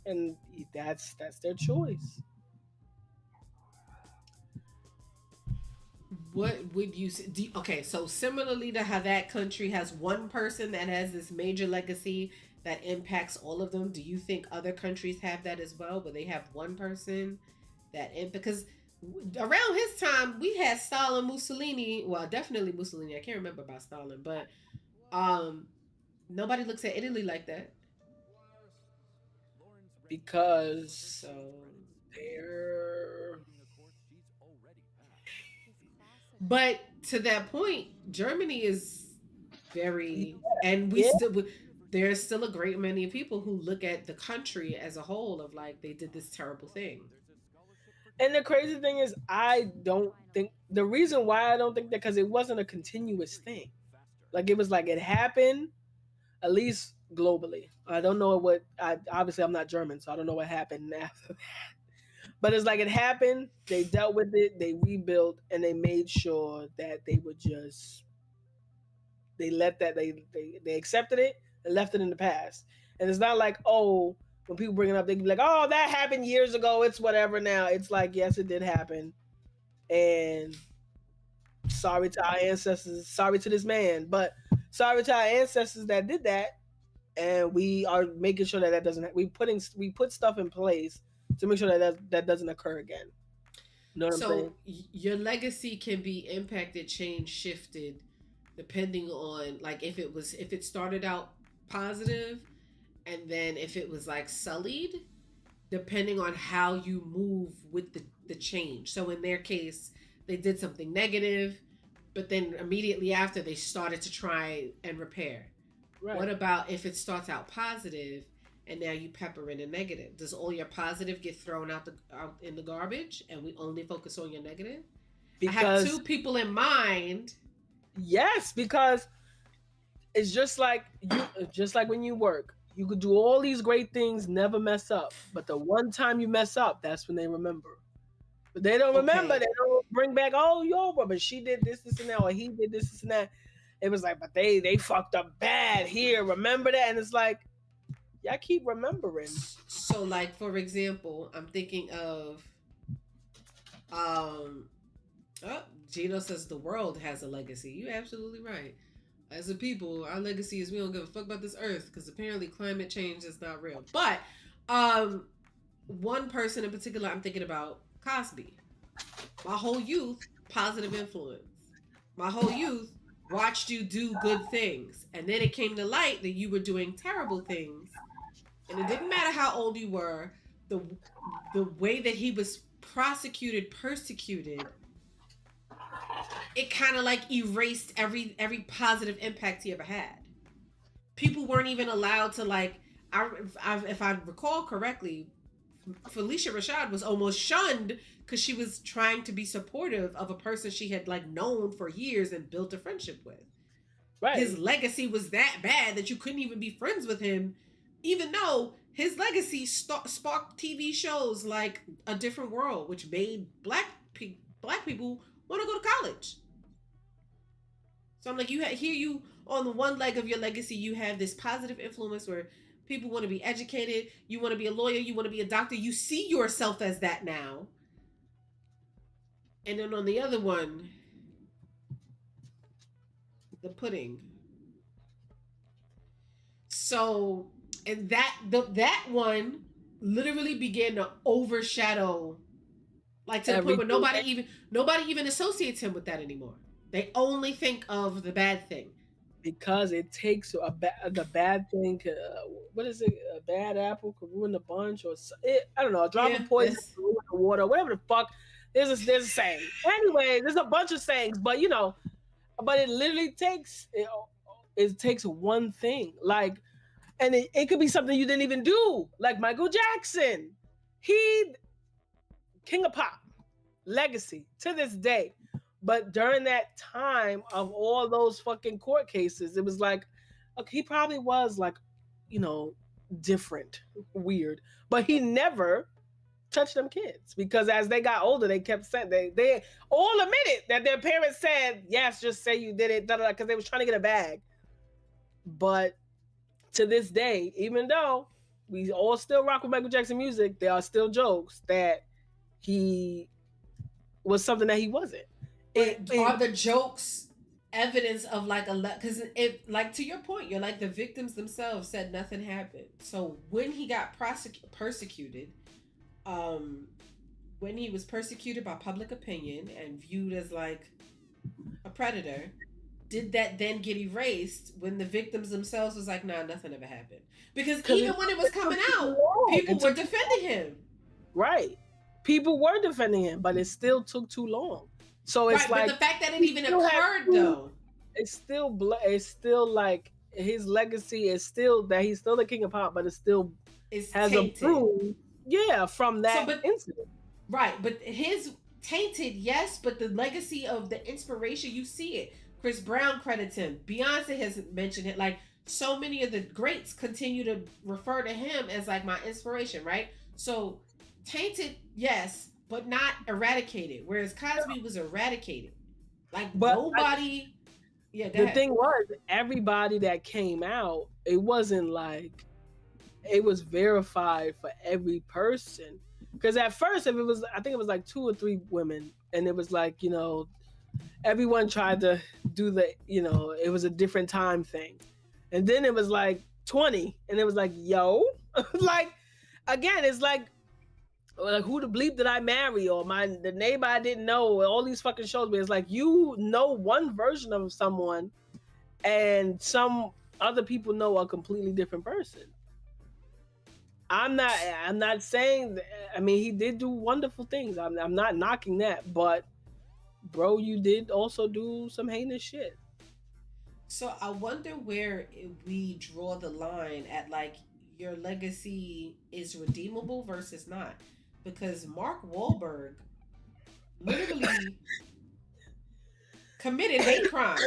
and that's their choice. What would you say? Okay, so similarly to how that country has one person that has this major legacy that impacts all of them, do you think other countries have that as well, where they have one person because around his time we had Stalin, Mussolini. Well, definitely Mussolini. I can't remember about Stalin, but um, nobody looks at Italy like that. Because So, they're but to that point, Germany is very, and we yeah. still there's still a great many people who look at the country as a whole of like they did this terrible thing. And the crazy thing is, I don't think the reason why I don't think that because it wasn't a continuous thing. Like it was like it happened at least globally. I don't know what. I obviously I'm not German, so I don't know what happened after. But it's like it happened. They dealt with it. They rebuilt, and they made sure that they would just they let that they accepted it and left it in the past. And it's not like, oh, when people bring it up, they can be like, oh, that happened years ago. It's whatever now. It's like, yes, it did happen, And sorry to our ancestors, sorry to this man, but sorry to our ancestors that did that. And we are making sure that doesn't. We put stuff in place to make sure that doesn't occur again. You know what I'm saying? So your legacy can be impacted, changed, shifted, depending on like if it started out positive, and then if it was like sullied, depending on how you move with the change. So in their case, they did something negative, but then immediately after they started to try and repair. Right. What about if it starts out positive and now you pepper in a negative? Does all your positive get thrown out in the garbage and we only focus on your negative? Because I have two people in mind. Yes, because it's just like when you work. You could do all these great things, never mess up. But the one time you mess up, that's when they remember. But they don't remember. They don't bring back, oh, yo, but she did this, and that, or he did this, and that. It was like, but they fucked up bad here. Remember that? And it's like, y'all keep remembering. So, like, for example, I'm thinking of, Gino says the world has a legacy. You're absolutely right. As a people, our legacy is we don't give a fuck about this earth because apparently climate change is not real. But one person in particular I'm thinking about, Cosby. My whole youth, positive influence. My whole youth watched you do good things. And then it came to light that you were doing terrible things. And it didn't matter how old you were, the way that he was persecuted, it kind of like erased every positive impact he ever had. People weren't even allowed to like, if I recall correctly, Felicia Rashad was almost shunned because she was trying to be supportive of a person she had like known for years and built a friendship with. Right. His legacy was that bad that you couldn't even be friends with him, even though his legacy sparked TV shows like A Different World, which made black people want to go to college. So I'm like, you on the one leg of your legacy, you have this positive influence where people want to be educated. You want to be a lawyer. You want to be a doctor. You see yourself as that now. And then on the other one, the pudding. So, and that one literally began to overshadow, like to the point where nobody even associates him with that anymore. They only think of the bad thing. Because it takes the bad thing. What is it? A bad apple could ruin the bunch, or I don't know. A drop of poison could ruin the water. Whatever the fuck. There's a saying. Anyway, there's a bunch of sayings, but but it literally takes it takes one thing, like, and it could be something you didn't even do, like Michael Jackson. He King of Pop, legacy to this day. But during that time of all those fucking court cases, it was like, okay, he probably was like, different, weird, but he never touched them kids, because as they got older, they kept saying they all admitted that their parents said, yes, just say you did it, because they was trying to get a bag. But to this day, even though we all still rock with Michael Jackson music, there are still jokes that he was something that he wasn't. Are the jokes evidence of like because it, like, to your point, you're like, the victims themselves said nothing happened. So when he got persecuted, when he was persecuted by public opinion and viewed as like a predator, did that then get erased when the victims themselves was like, nah, nothing ever happened? Because even when it was coming out, people were defending him. Right. People were defending him, but it still took too long. So it's like, but the fact that it even occurred, though, it's still like his legacy is still that he's still the King of Pop, but it still has improved. Yeah, from that incident. Right, but his tainted, yes, but the legacy of the inspiration, you see it. Chris Brown credits him. Beyonce has mentioned it. Like, so many of the greats continue to refer to him as like my inspiration, right? So tainted, yes, but not eradicated. Whereas Cosby was eradicated. Like, nobody. The thing was, everybody that came out, it wasn't like it was verified for every person. Because at first, if it was, I think it was like 2 or 3 women, and it was like, everyone tried to do it was a different time thing, and then it was like 20, and it was like, yo, like, again, it's like who the bleep did I marry, or the neighbor I didn't know, or all these fucking shows where it's like you know one version of someone, and some other people know a completely different person. I'm not saying that, I mean, he did do wonderful things. I'm not knocking that, but bro, you did also do some heinous shit. So I wonder where we draw the line at, like, your legacy is redeemable versus not, because Mark Wahlberg literally committed hate crimes,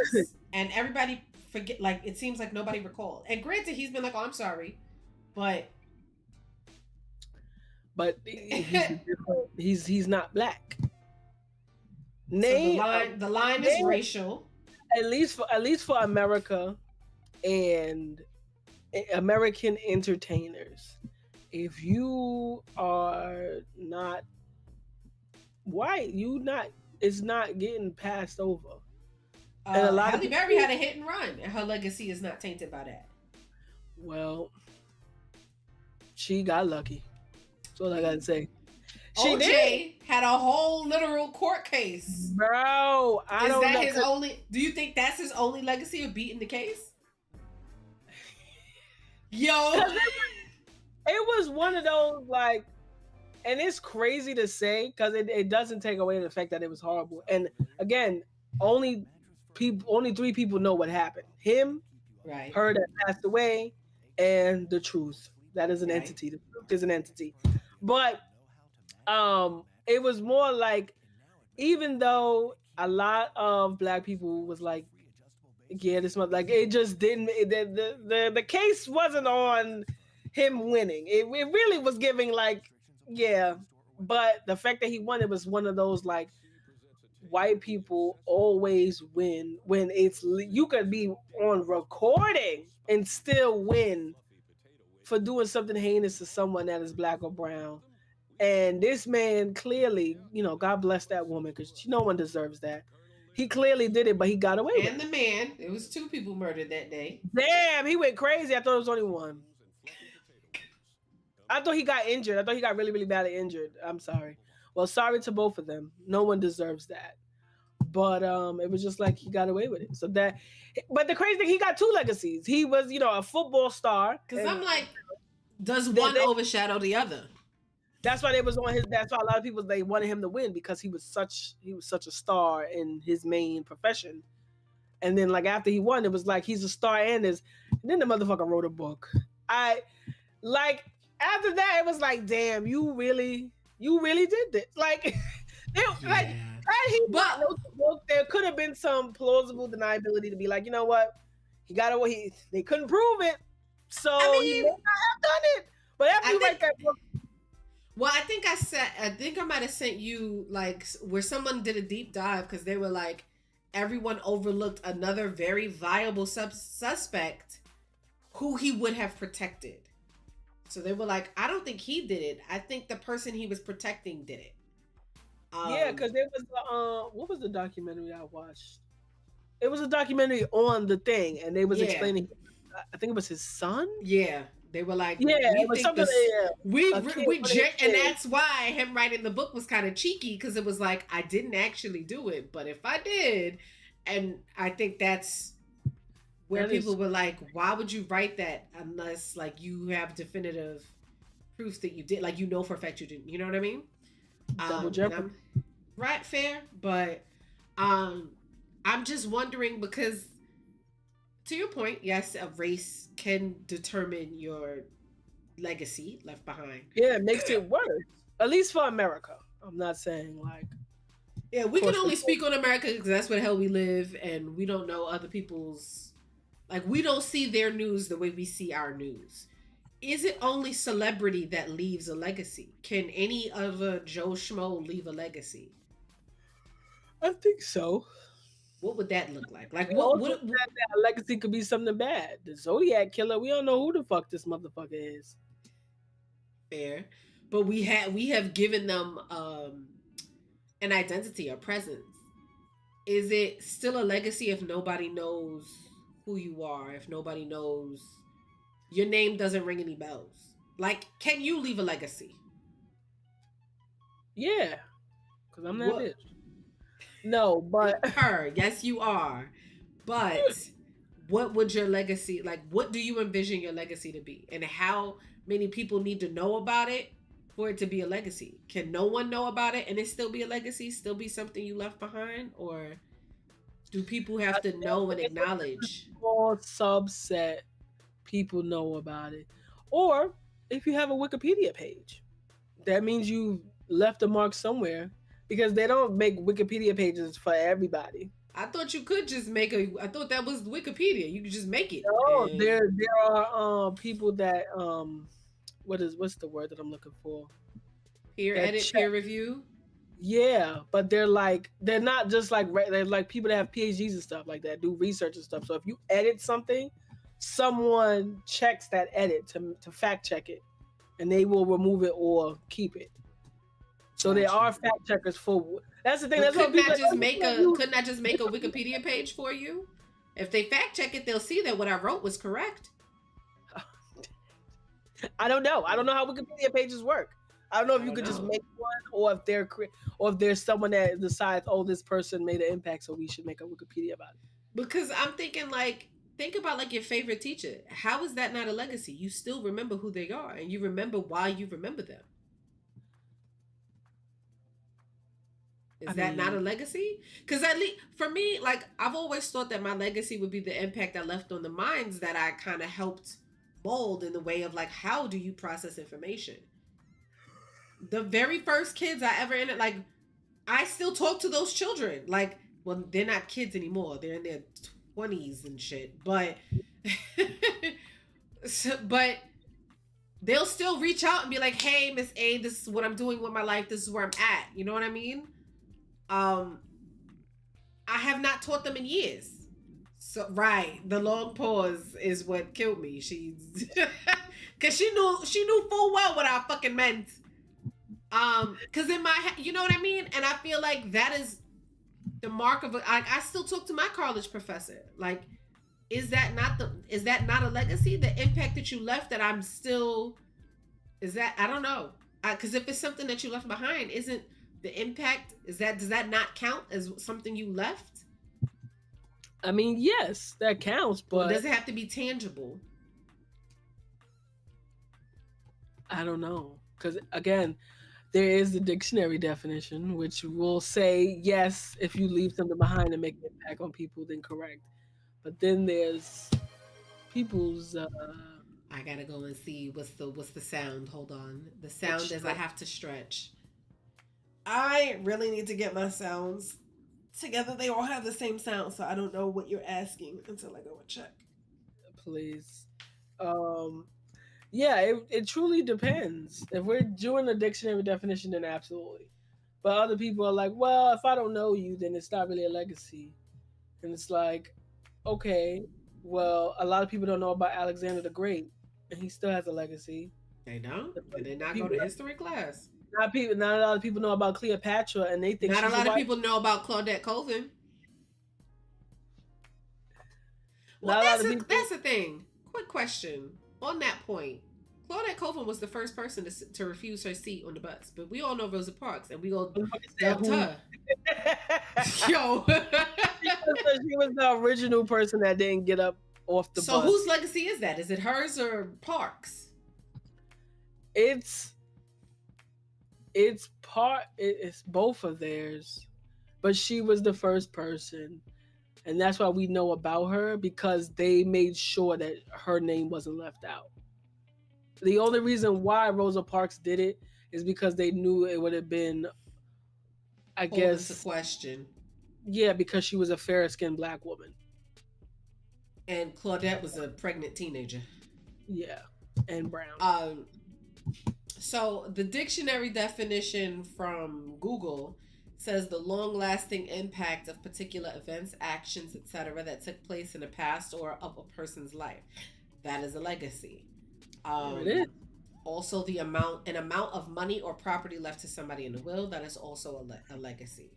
and everybody forget. Like, it seems like nobody recalled. And granted, he's been like, "Oh, I'm sorry," but he's not black. So the line is racial. At least for America and American entertainers. If you are not white, it's not getting passed over. And a lot Halle Berry had a hit and run, and her legacy is not tainted by that. Well, she got lucky. That's all I gotta say. OJ had a whole literal court case. Bro, I don't know. His only? Do you think that's his only legacy of beating the case? Yo, it was one of those, like, and it's crazy to say because it doesn't take away the fact that it was horrible. And again, only 3 people know what happened. Him, right? Her that passed away, and the truth. That is an entity. The truth is an entity. But it was more like, even though a lot of black people was like, yeah, this month, like, it just didn't. The case wasn't on him winning. It really was giving, like, yeah. But the fact that he won, it was one of those, like, white people always win when you could be on recording and still win for doing something heinous to someone that is black or brown. And this man clearly, God bless that woman, because no one deserves that. He clearly did it, but he got away with it. And the man, it was 2 people murdered that day. Damn, he went crazy. I thought it was only one. I thought he got injured. I thought he got really, really badly injured. I'm sorry. Well, sorry to both of them. No one deserves that. But it was just like he got away with it. But the crazy thing, he got 2 legacies. He was, a football star. Because I'm like, does one overshadow the other? That's why that's why a lot of people, they wanted him to win, because he was such a star in his main profession. And then, like, after he won, it was like he's a star and then the motherfucker wrote a book. After that, it was like, damn, you really did this. Like, there could have been some plausible deniability to be like, you know what, he got away. They couldn't prove it, so he may not have done it. But after you write that book. Well, I think I might have sent you, like, where someone did a deep dive, because they were like, everyone overlooked another very viable suspect who he would have protected. So they were like, I don't think he did it. I think the person he was protecting did it. Yeah, because there was what was the documentary I watched? It was a documentary on the thing, and they was explaining. I think it was his son. Yeah. They were like, yeah, it was something. And that's why him writing the book was kind of cheeky, because it was like, I didn't actually do it, but if I did, and I think that's where people were like, why would you write that unless, like, you have definitive proof that you did, like, for a fact you didn't. You know what I mean? Double jeopardy. Right, fair, but I'm just wondering, because, to your point, yes, a race can determine your legacy left behind. Yeah, it makes it worse. At least for America. I'm not saying, like... Yeah, we can only speak on America because that's where the hell we live, and we don't know other people's... Like, we don't see their news the way we see our news. Is it only celebrity that leaves a legacy? Can any other Joe Schmo leave a legacy? I think so. What would that look like? Like, what that legacy could be something bad. The Zodiac killer, we don't know who the fuck this motherfucker is. Fair. but we have given them an identity, a presence. Is it still a legacy if nobody knows who you are? If nobody knows your name doesn't ring any bells? Like, can you leave a legacy? Yeah, because I'm that What bitch. No, but her? Yes, you are. But what would your legacy like? What do you envision your legacy to be, and how many people need to know about it for it to be a legacy? Can no one know about it and it still be a legacy? Still be something you left behind, or do people I have to think know and if a acknowledge? small subset people know about it, or if you have a Wikipedia page, that means you left a mark somewhere because they don't make Wikipedia pages for everybody. I thought you could just make a. I thought that was Wikipedia. You could just make it No, and there are people that what's the word that I'm looking for? peer That edit, check. peer review. Yeah, but they're not just like they're like people that have PhDs and stuff like that, do research and stuff. So if you edit something, someone checks that edit to fact check it, and they will remove it or keep it. So there Gotcha. are fact checkers for. That's the thing. But That's what people are like, oh, you can't use. couldn't I just make a Wikipedia page for you? If they fact check it, they'll see that what I wrote was correct. I don't know. I don't know how Wikipedia pages work. I don't know if you could just make one, or if or if there's someone that decides, oh, this person made an impact, so we should make a Wikipedia about it. Because I'm thinking like think about like your favorite teacher. How is that not a legacy? You still remember who they are and you remember why you remember them. Is that not a legacy? Because at least for me, like I've always thought that my legacy would be the impact I left on the minds that I kind of helped mold in the way of like how do you process information. The very first kids I ever ended, like I still talk to those children. Like, well, they're not kids anymore. They're in their 20s and shit. But but they'll still reach out and be like, "Hey, Miss A, this is what I'm doing with my life. This is where I'm at." You know what I mean? I have not taught them in years. So right, the long pause is what killed me. She's because she knew full well what I fucking meant. Because in my you know what I mean, and I feel like that is the mark of I still talk to my college professor. Like, is that not a legacy? The impact that you left that I'm still is that I don't know. Because if it's something that you left behind, isn't the impact does that not count as something you left? I mean, yes, that counts, but does it have to be tangible? I don't know, because again, there is the dictionary definition, which will say yes, if you leave something behind and make an impact on people, then correct. But then there's people's. I gotta go and see what's the sound. Hold on, the sound is I have to stretch. I really need to get my sounds together. They all have the same sound, so I don't know what you're asking until I go and check. Please. Yeah, it truly depends. If we're doing a dictionary definition, then absolutely. But other people are like, well, if I don't know you, then it's not really a legacy. And it's like, okay, well, a lot of people don't know about Alexander the Great, and he still has a legacy. They don't. They did not go to history class. Not a lot of people know about Cleopatra, and they think not a lot of people know about Claudette Colvin. Well, that's the thing. Quick question on that point. Claudette Colvin was the first person to refuse her seat on the bus, but we all know Rosa Parks, and we all dubbed her. Yo, she was the original person that didn't get up off the bus. So whose legacy is that? Is it hers or Parks? It's both of theirs, but she was the first person, and that's why we know about her, because they made sure that her name wasn't left out. The only reason why Rosa Parks did it is because they knew it would have been, I guess, a question. Yeah, because she was a fair-skinned black woman, and Claudette was a pregnant teenager. Yeah, and brown. So the dictionary definition from Google says the long-lasting impact of particular events, actions, etc. that took place in the past or of a person's life. That is a legacy. There it is. also an amount of money or property left to somebody in the will. That is also a legacy.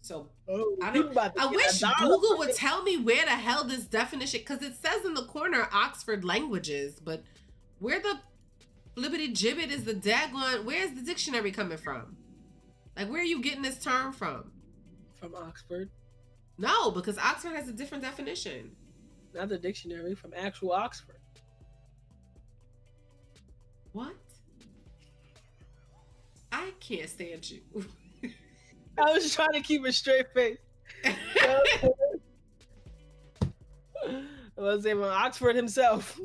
So Oh, I you don't. about to I get wish $1 Google for would it. tell me where the hell this definition, because it says in the corner Oxford Languages, but where the flippity gibbet is the daggone? Where's the dictionary coming from? Like, where are you getting this term from? From Oxford, No, because Oxford has a different definition. not the dictionary, from actual Oxford. What? I can't stand you. I was trying to keep a straight face. I was saying from Oxford himself.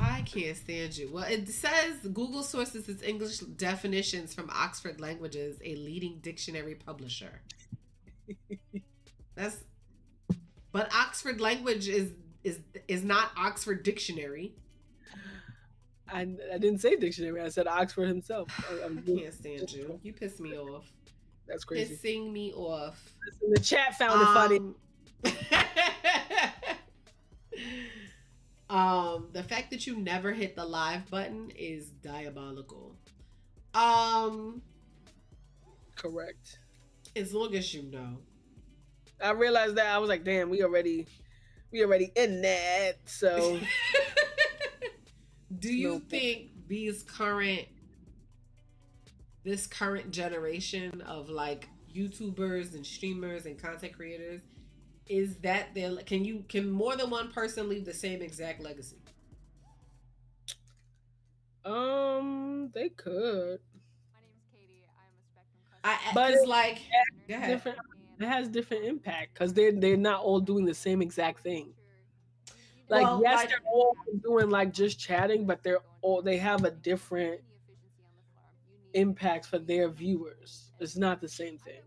I can't stand you. Well, it says Google sources its English definitions from Oxford Languages, a leading dictionary publisher. But Oxford Language is not Oxford Dictionary. I didn't say dictionary. I said Oxford himself. I can't stand you. You piss me off. That's crazy. Pissing me off. The chat found it funny. The fact that you never hit the live button is diabolical. Correct. As long as you know. I realized that. I was like, damn, we already in that. So do you think this current generation of like YouTubers and streamers and content creators, is that their, can more than one person leave the same exact legacy? They could. My name is Katie. I'm a Spectrum customer. But It's it like, go ahead. different. It has different impact because they're not all doing the same exact thing. Like, Well, yes, like- they're all doing like just chatting, but they have a different impact for their viewers. It's not the same thing.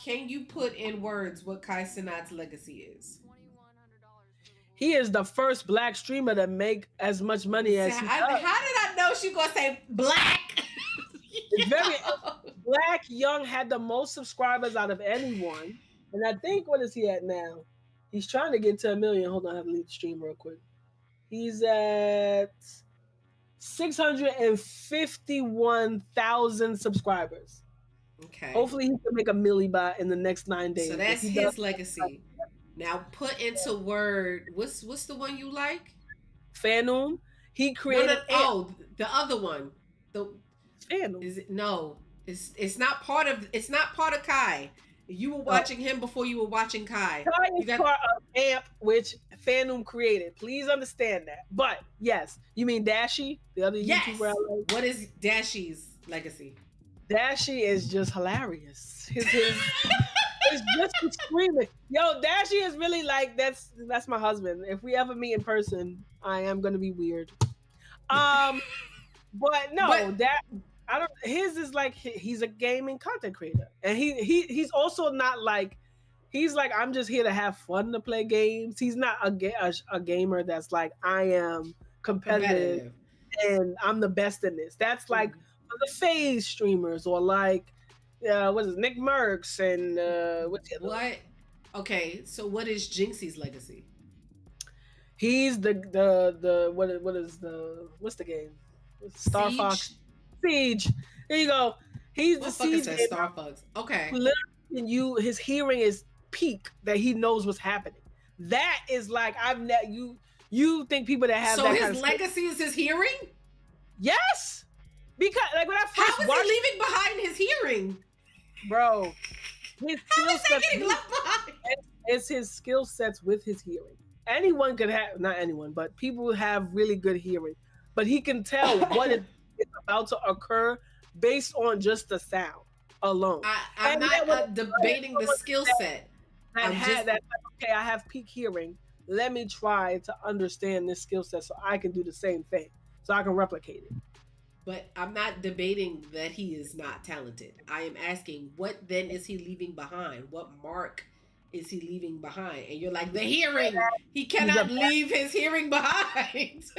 Can you put in words what Kai Cenat's legacy is? He is the first black streamer to make as much money as he How does. did I know she gonna say black? It's very Black Young had the most subscribers out of anyone, and I think, what is he at now? He's trying to get to 1 million. Hold on, I have to leave the stream real quick. He's at 651,000 subscribers. Okay. Hopefully, he can make a milli in the next 9 days. So that's his legacy. Now put into word. What's the one you like? Fanum. He created. The other one. The Fanum. is it? No, it's not part of Kai. You were watching him before you were watching Kai. Kai is part of AMP, which Fanum created. Please understand that. But yes, you mean Dashi, the other YouTuber I like? What is Dashi's legacy? Dashi is just hilarious. It's just screaming. Yo, Dashi is really like, that's my husband. If we ever meet in person, I am gonna be weird. But no, his is like, he's a gaming content creator, and he's also not like, he's like, I'm just here to have fun to play games. He's not a gamer that's like, I am competitive and I'm the best in this. That's like the FaZe streamers, or like what is it, Nick Merckx and what's the other one? Okay, so what is Jinxie's legacy? He's what's the game? Star Fox. Siege. There you go. He's the Siege. Star Fox. Okay. Literally, his hearing is peak that he knows what's happening. That is like, you think people that have that kind of legacy is his hearing? Yes, because like when I first how is he leaving behind his hearing, bro? His how is that getting left behind? It's his skill sets with his hearing. Anyone could have, not anyone, but people have really good hearing. But he can tell what is about to occur based on just the sound alone. I'm not debating the skill set. Okay, I have peak hearing. Let me try to understand this skill set so I can do the same thing, so I can replicate it. But I'm not debating that he is not talented. I am asking, what then is he leaving behind? What mark is he leaving behind? And you're like, the hearing. He cannot leave his hearing behind. It's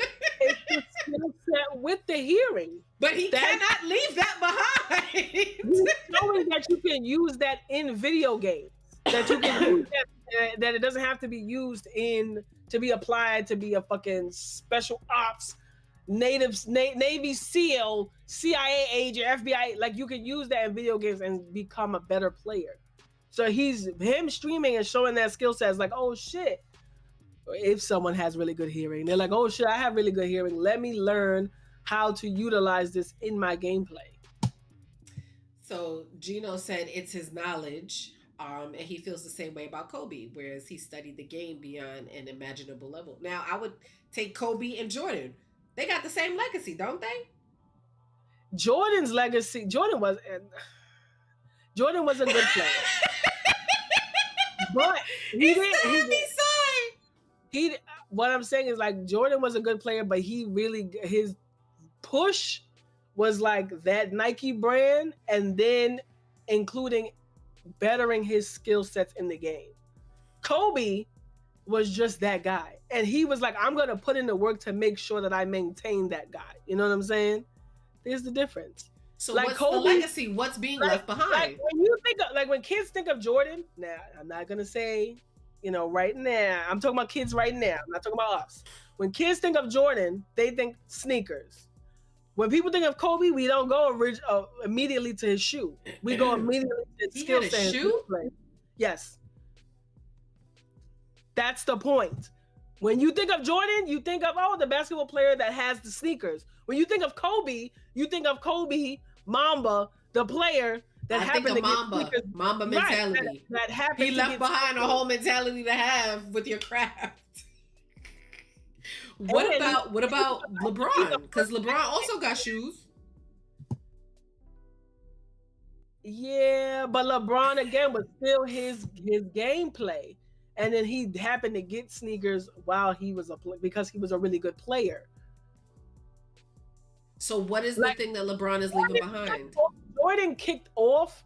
the skill set with the hearing. But he cannot leave that behind. He's showing that you can use that in video games. That you can use that it doesn't have to be used to be applied to be a fucking special ops Navy SEAL, CIA agent, FBI. Like you can use that in video games and become a better player. So him streaming and showing that skill set is like, oh shit. If someone has really good hearing, they're like, oh shit, I have really good hearing. Let me learn how to utilize this in my gameplay. So Gino said it's his knowledge, and he feels the same way about Kobe, whereas he studied the game beyond an imaginable level. Now, I would take Kobe and Jordan. They got the same legacy, don't they? Jordan's legacy. Jordan was a good player, but what I'm saying is like Jordan was a good player, but his push was like that Nike brand, and then including bettering his skill sets in the game. Kobe was just that guy, and he was like, I'm gonna put in the work to make sure that I maintain that guy. You know what I'm saying? There's the difference. So like what's Kobe, the legacy? What's being left behind? Like when you think of, like when kids think of Jordan, now I'm not gonna say, right now. I'm talking about kids right now. I'm not talking about us. When kids think of Jordan, they think sneakers. When people think of Kobe, we don't go immediately to his shoe. We go immediately to his skill set. Shoe? Yes. That's the point. When you think of Jordan, you think of, the basketball player that has the sneakers. When you think of Kobe, you think of Kobe, Mamba, the player that happened to get Mamba mentality. Right, that happened. He left behind a whole mentality to have with your craft. What about LeBron? Because LeBron also got shoes. Yeah, but LeBron again was still his gameplay, and then he happened to get sneakers while he was because he was a really good player. So what is the thing that LeBron is leaving behind? Jordan kicked off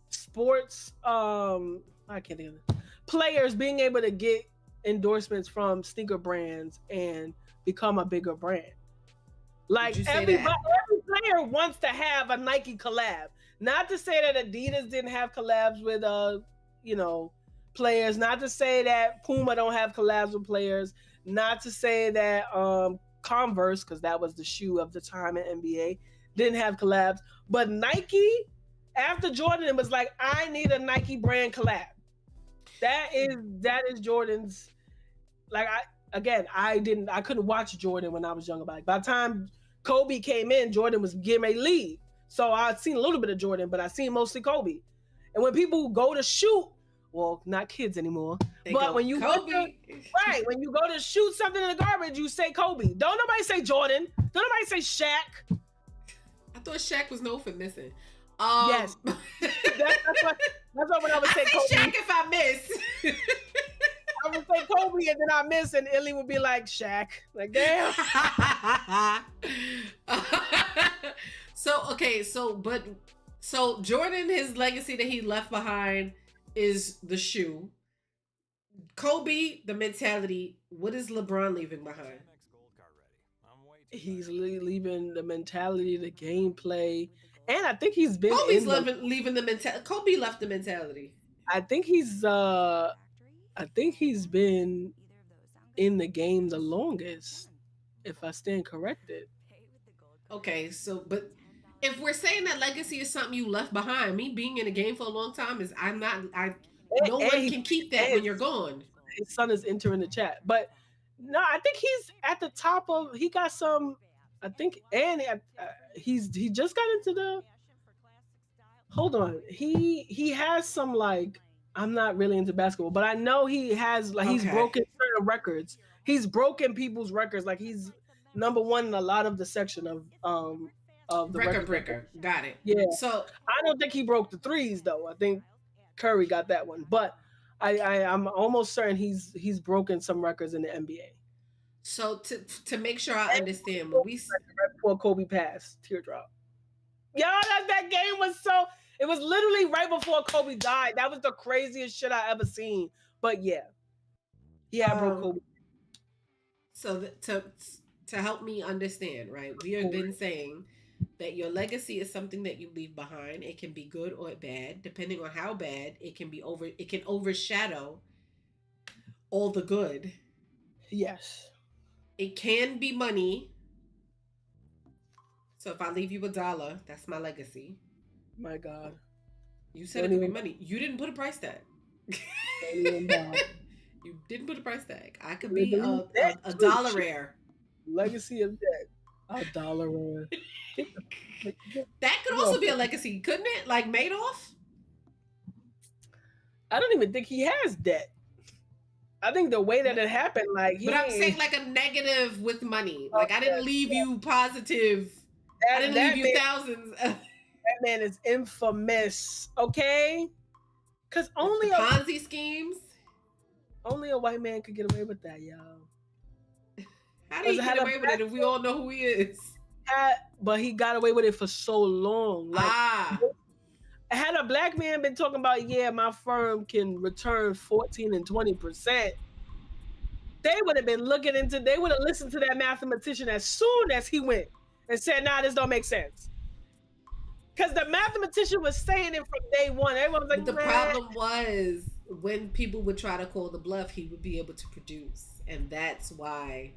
sports I can't think of it. Players being able to get endorsements from sneaker brands and become a bigger brand. Like every player wants to have a Nike collab. Not to say that Adidas didn't have collabs with players, not to say that Puma don't have collabs with players, not to say that Converse, because that was the shoe of the time in NBA, didn't have collabs. But Nike, after Jordan, it was like, I need a Nike brand collab. That is Jordan's. Like I couldn't watch Jordan when I was younger. By the time Kobe came in, Jordan was getting ready to leave. So I'd seen a little bit of Jordan, but I seen mostly Kobe. And when people go to shoot, well, not kids anymore, when you go to shoot something in the garbage, you say Kobe. Don't nobody say Jordan. Don't nobody say Shaq. I thought Shaq was known for missing. Yes. that's what when I would say Kobe. Shaq if I miss. I would say Kobe and then I miss, and Illy would be like Shaq. Like, damn. So Jordan, his legacy that he left behind is the shoe. Kobe, the mentality. What is LeBron leaving behind? He's leaving the mentality, the gameplay, and I think he's been. Kobe's leaving the mentality. Kobe left the mentality. I think he's been in the game the longest, if I stand corrected. Okay, so but if we're saying that legacy is something you left behind, me being in the game for a long time no one can keep that when you're gone. His son is entering the chat, but no, I think he's at the top of. He got some. I think, and he just got into the. Hold on, he has some like. I'm not really into basketball, but I know he has he's broken certain records. He's broken people's records. Like he's number one in a lot of the section of the record breaker. Got it. Yeah. So I don't think he broke the threes though. I think Curry got that one, but I'm almost certain he's broken some records in the NBA. So to make sure I understand, when we right before Kobe passed, teardrop. Y'all, that game was so. It was literally right before Kobe died. That was the craziest shit I ever seen. But yeah, broke Kobe. So to help me understand, right? We have been saying that your legacy is something that you leave behind. It can be good or bad, depending on how bad it can be. It can overshadow all the good. Yes. It can be money. So if I leave you $1, that's my legacy. My God. You said it could be money. You didn't put a price tag. You didn't put a price tag. I could be a dollar rare. Legacy of debt. A dollar rare. That could also be a legacy, couldn't it? Like Madoff? I don't even think he has debt. I think the way that it happened, like... But I'm saying like a negative with money. Like I didn't leave you positive. I didn't leave you thousands. That man is infamous, okay? Because only Ponzi schemes. Only a white man could get away with that, y'all. How do you get away with it if we all know who he is? But he got away with it for so long. Like, had a black man been talking about, yeah, my firm can return 14 and 20%, they would have been they would have listened to that mathematician as soon as he went and said, nah, this don't make sense. Because the mathematician was saying it from day one. Everyone was like, the problem was when people would try to call the bluff, he would be able to produce. And that's why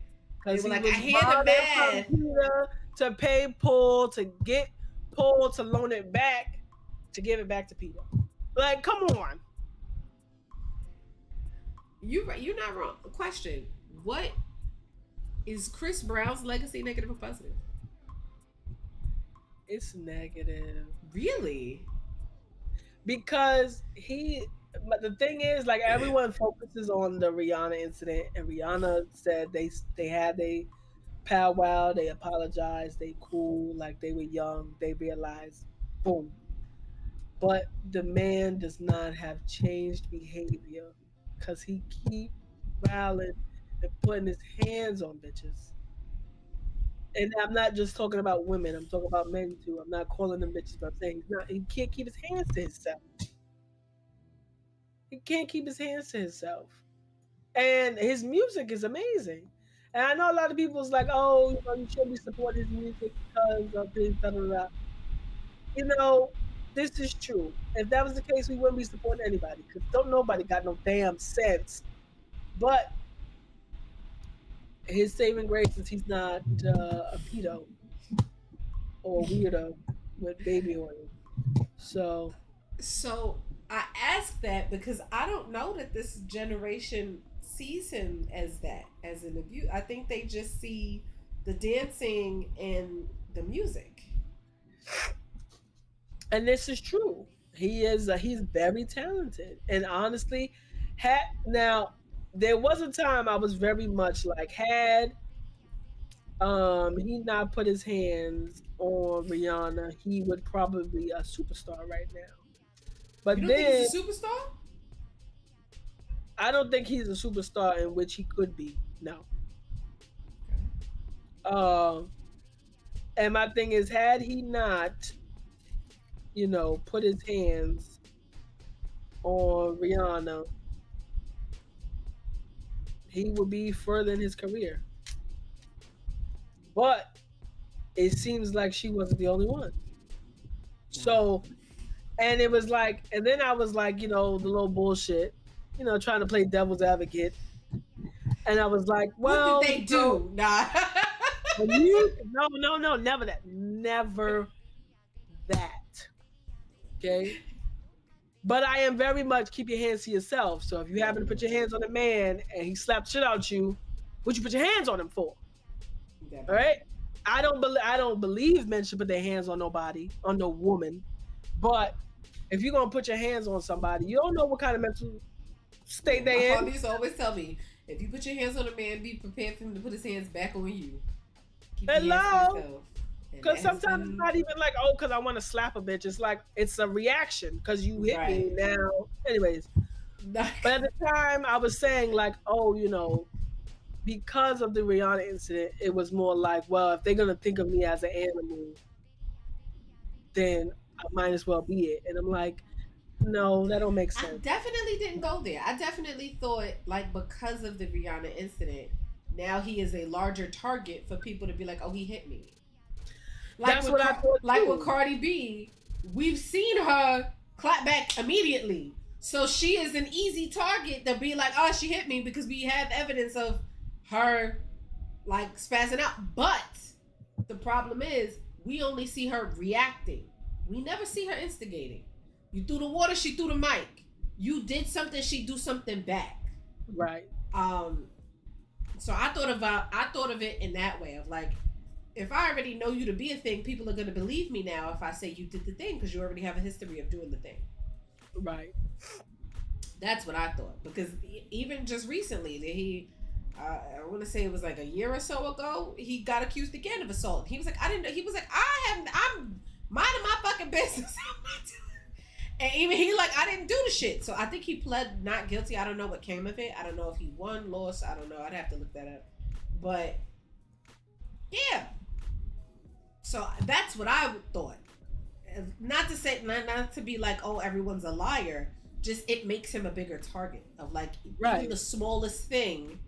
they were like, I hear the math. To pay Paul, to get Paul to loan it back, to give it back to Peter. Like, come on. You're not wrong. Question: what is Chris Brown's legacy, negative or positive? It's negative. Really? Because but the thing is, like, everyone focuses on the Rihanna incident, and Rihanna said they had a powwow, they apologized, they cool, like they were young, they realized, boom. But the man does not have changed behavior because he keep wilding and putting his hands on bitches. And I'm not just talking about women, I'm talking about men too. I'm not calling them bitches, but I'm saying he can't keep his hands to himself. He can't keep his hands to himself. And his music is amazing. And I know a lot of people's like, oh, you shouldn't be supporting his music because of his da-da-da. This is true. If that was the case, we wouldn't be supporting anybody because don't nobody got no damn sense. But his saving grace is he's not a pedo or a weirdo with baby oil. So I ask that because I don't know that this generation sees him as that, as an abuse. I think they just see the dancing and the music. And this is true. He's very talented. And honestly, now there was a time I was very much like, had he not put his hands on Rihanna, he would probably be a superstar right now. But you don't think he's a superstar? I don't think he's a superstar in which he could be. No. And my thing is, had he not, put his hands on Rihanna, he would be further in his career. But it seems like she wasn't the only one. So, and it was like, and then I was like, the little bullshit, trying to play devil's advocate. And I was like, well, what did they do? Nah. No, never that. Never that. Okay? But I am very much keep your hands to yourself. So if you happen to put your hands on a man and he slapped shit out you, what you put your hands on him for? Definitely. All right? I don't believe men should put their hands on nobody, on no woman. But if you're gonna put your hands on somebody, you don't know what kind of mental state they in. My father used to always tell me, if you put your hands on a man, be prepared for him to put his hands back on you. Hello. Because sometimes it's not even like, because I want to slap a bitch. It's like, it's a reaction because you hit me now. Anyways. But at the time I was saying like, because of the Rihanna incident, it was more like, well, if they're going to think of me as an animal, then I might as well be it. And I'm like, no, that don't make sense. I definitely didn't go there. I definitely thought like because of the Rihanna incident, now he is a larger target for people to be like, oh, he hit me. Like that's what I thought. Like with Cardi B, we've seen her clap back immediately. So she is an easy target to be like, oh, she hit me because we have evidence of her like spazzing out. But the problem is, we only see her reacting. We never see her instigating. You threw the water, she threw the mic. You did something, she do something back. Right. So I thought of it in that way of like, if I already know you to be a thing, people are gonna believe me now if I say you did the thing because you already have a history of doing the thing. Right. That's what I thought, because even just recently that he, I want to say it was like a year or so ago, he got accused again of assault. He was like, I didn't know. He was like, I'm minding my fucking business. And even he like, I didn't do the shit. So I think he pled not guilty. I don't know what came of it. I don't know if he won, lost. I don't know. I'd have to look that up. But yeah. So that's what I thought. Not to say, not to be like, oh, everyone's a liar. Just it makes him a bigger target of like even the smallest thing.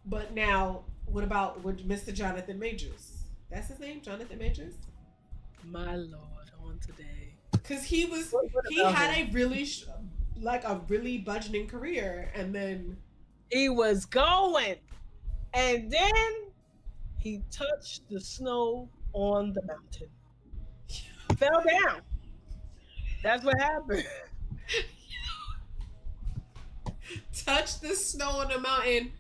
But now, what about with Mr. Jonathan Majors? That's his name, Jonathan Majors. My Lord, on today. Because he had a really a really budgeting career, and then he was going, and then he touched the snow on the mountain, fell down. That's what happened. Touched the snow on the mountain,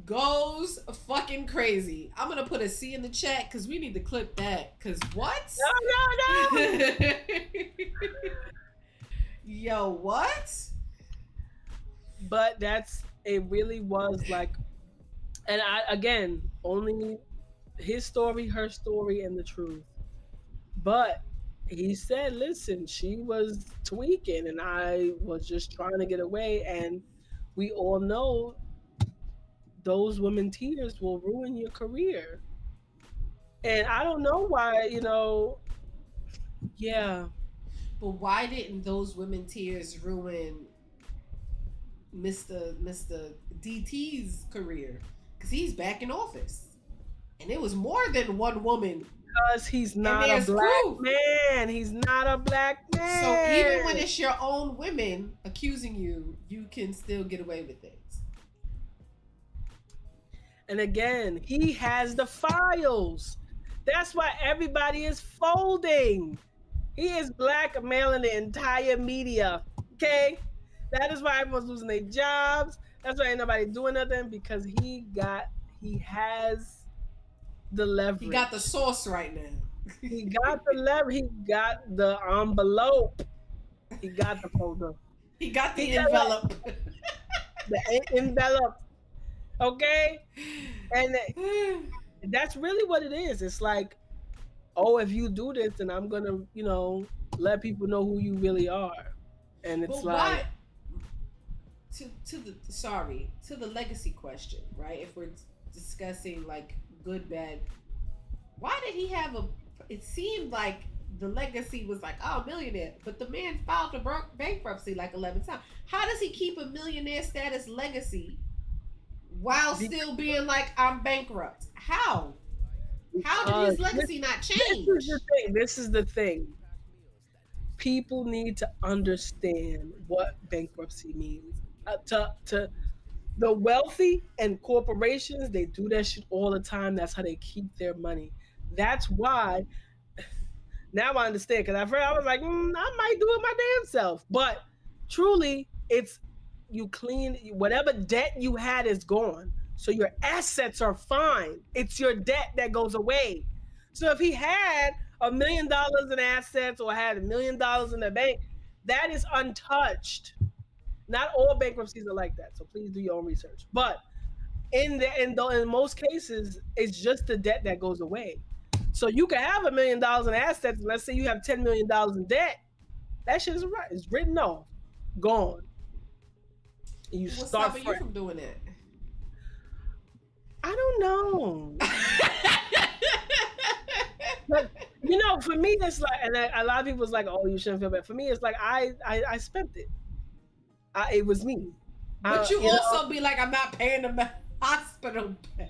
goes fucking crazy. I'm gonna put a C in the chat because we need to clip that. Cause what? No. Yo, what? But it really was like, and again, only his story, her story, and the truth. But he said, listen, she was tweaking and I was just trying to get away. And we all know those women tears will ruin your career. And I don't know why, yeah. But why didn't those women tears ruin Mr. DT's career? Because he's back in office. And it was more than one woman. Because he's not a black man. He's not a black man. So even when it's your own women accusing you, you can still get away with things. And again, he has the files. That's why everybody is folding. He is blackmailing the entire media. Okay? That is why everyone's losing their jobs. That's why ain't nobody doing nothing, because he has the leverage. He got the sauce right now. He got the leverage. He got the envelope. He got the folder. He got the envelope. The envelope. Okay? And that's really what it is. It's like, oh, if you do this, then I'm going to, let people know who you really are. And it's like... to the legacy question, right? If we're discussing like good, bad, why did he have it seemed like the legacy was like, oh, millionaire, but the man filed for bankruptcy like 11 times. How does he keep a millionaire status legacy while still being like, I'm bankrupt? How did his legacy not change? This is the thing. People need to understand what bankruptcy means. To the wealthy and corporations, they do that shit all the time. That's how they keep their money. That's why now I understand, because at first I was like, I might do it my damn self. But truly, it's you clean whatever debt you had is gone. So your assets are fine. It's your debt that goes away. So if he had $1 million in assets or had $1 million in the bank, that is untouched. Not all bankruptcies are like that, so please do your own research. But in most cases, it's just the debt that goes away. So you can have $1 million in assets, and let's say you have $10 million in debt. That shit is right. It's written off, gone. And you What's start stopping you from doing it? I don't know. But for me, it's like, and a lot of people is like, "Oh, you shouldn't feel bad." For me, it's like I spent it. It was me. But you also be like, I'm not paying the hospital bill.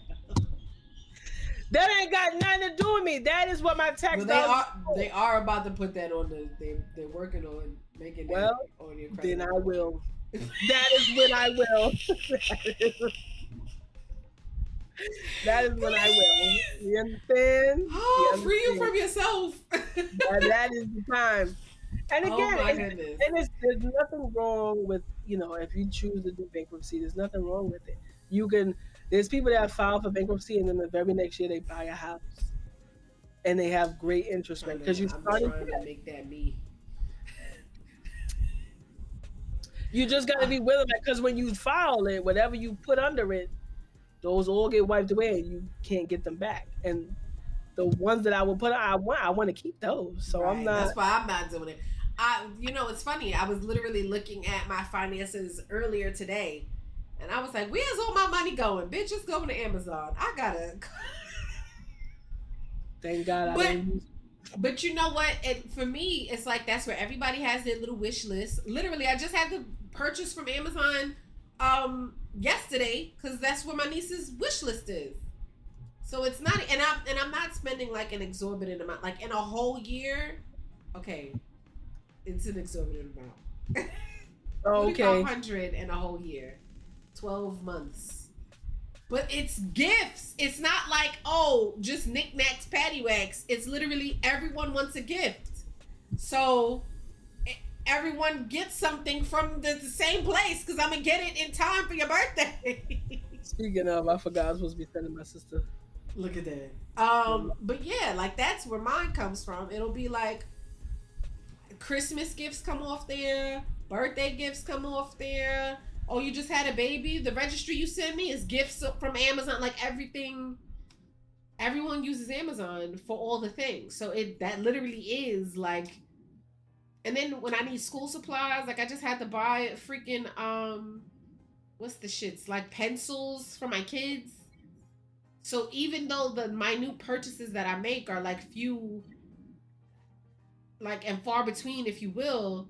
That ain't got nothing to do with me. That is what my tax dollars. They are about to put that on they're working on making that on your credit. Then I will. That is when I will. That is when I will. You understand? Oh, free you from yourself. That is the time. And Oh again, my goodness. there's nothing wrong with, if you choose to do bankruptcy, there's nothing wrong with it. You can, there's people that file for bankruptcy and then the very next year they buy a house and they have great interest rate because I'm trying to make that me. You just got to be willing, because when you file it, whatever you put under it, those all get wiped away and you can't get them back. And the ones that I will put, I want to keep those. So right. I'm not. That's why I'm not doing it. It's funny. I was literally looking at my finances earlier today, and I was like, "Where's all my money going? Bitch, it's going to Amazon. I gotta." Thank God. But you know what? For me, it's like that's where everybody has their little wish list. Literally, I just had to purchase from Amazon yesterday because that's where my niece's wish list is. So it's not, and I'm not spending like an exorbitant amount. Like in a whole year, okay, it's an exorbitant amount. Okay. 4,500 in a whole year, 12 months. But it's gifts. It's not like, oh, just knickknacks, paddywhacks. It's literally everyone wants a gift. So everyone gets something from the same place because I'm going to get it in time for your birthday. Speaking of, I forgot I was supposed to be sending my sister. Look at that. But yeah, like that's where mine comes from. It'll be like Christmas gifts come off there. Birthday gifts come off there. Oh, you just had a baby? The registry you sent me is gifts from Amazon. Like everything, everyone uses Amazon for all the things. So that literally is like, and then when I need school supplies, like I just had to buy freaking, what's the shits? Like pencils for my kids. So even though the minute purchases that I make are like few, like and far between, if you will,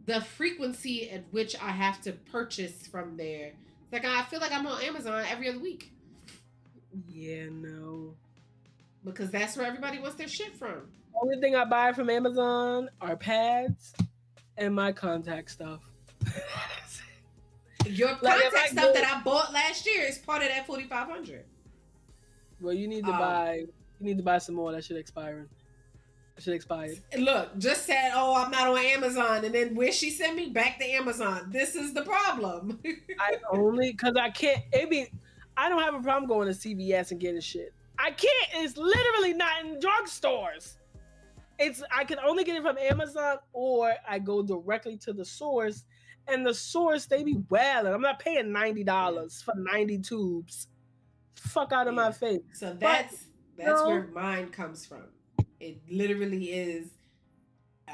the frequency at which I have to purchase from there, like I feel like I'm on Amazon every other week. Yeah, no. Because that's where everybody wants their shit from. Only thing I buy from Amazon are pads and my contact stuff. Your contact stuff that I bought last year is part of that 4,500. Well, you need to buy. You need to buy some more. That shit expiring. Should expire. Look, just said, oh, I'm not on Amazon, and then where she sent me back to Amazon. This is the problem. I only because I can't. I don't have a problem going to CVS and getting shit. I can't. It's literally not in drugstores. I can only get it from Amazon, or I go directly to the source, and the source they be well, and I'm not paying $90 for 90 tubes. Fuck out of my face. So that's where mine comes from. It literally is,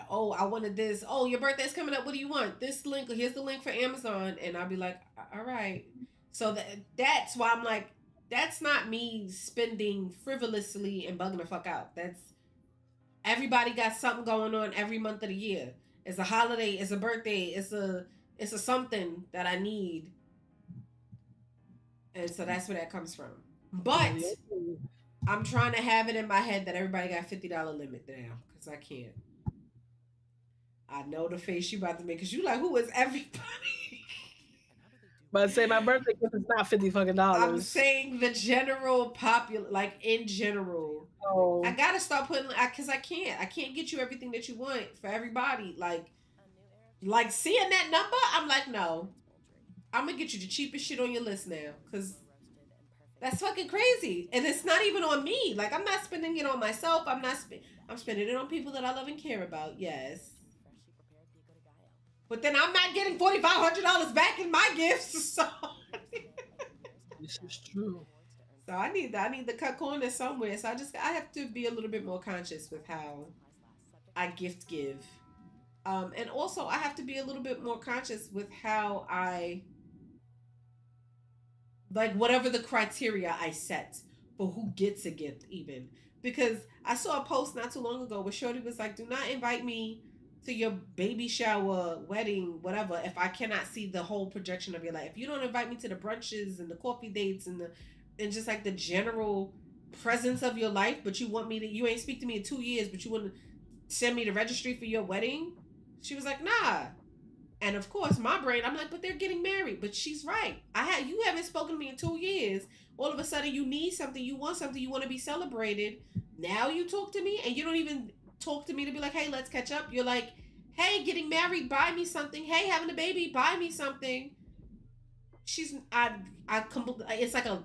oh, I wanted this. Oh, your birthday's coming up. What do you want? This link. Here's the link for Amazon. And I'll be like, all right. So that's why I'm like, that's not me spending frivolously and bugging the fuck out. That's everybody got something going on every month of the year. It's a holiday. It's a birthday. It's a something that I need. And so that's where that comes from. But I'm trying to have it in my head that everybody got $50 limit now because I can't. I know the face you about to make because you like, who is everybody? But say my birthday gift is not $50 fucking. I'm saying the general like in general. Oh. I gotta start putting because I can't get you everything that you want for everybody. Like seeing that number, I'm like, no, I'm gonna get you the cheapest shit on your list now because. That's fucking crazy. And it's not even on me. Like, I'm not spending it on myself. I'm spending it on people that I love and care about. Yes. But then I'm not getting $4,500 back in my gifts. So this is true. So I need to cut corners somewhere. So I have to be a little bit more conscious with how I gift give. And also I have to be a little bit more conscious with how I like whatever the criteria I set for who gets a gift even. Because I saw a post not too long ago where Shorty was like, do not invite me to your baby shower, wedding, whatever, if I cannot see the whole projection of your life. If you don't invite me to the brunches and the coffee dates and just like the general presence of your life, but you ain't speak to me in 2 years, but you want to send me the registry for your wedding. She was like, nah. And of course, my brain, I'm like, but they're getting married. But she's right. You haven't spoken to me in 2 years. All of a sudden, you need something, you want something, you want to be celebrated. Now you talk to me, and you don't even talk to me to be like, hey, let's catch up. You're like, hey, getting married, buy me something. Hey, having a baby, buy me something. It's like a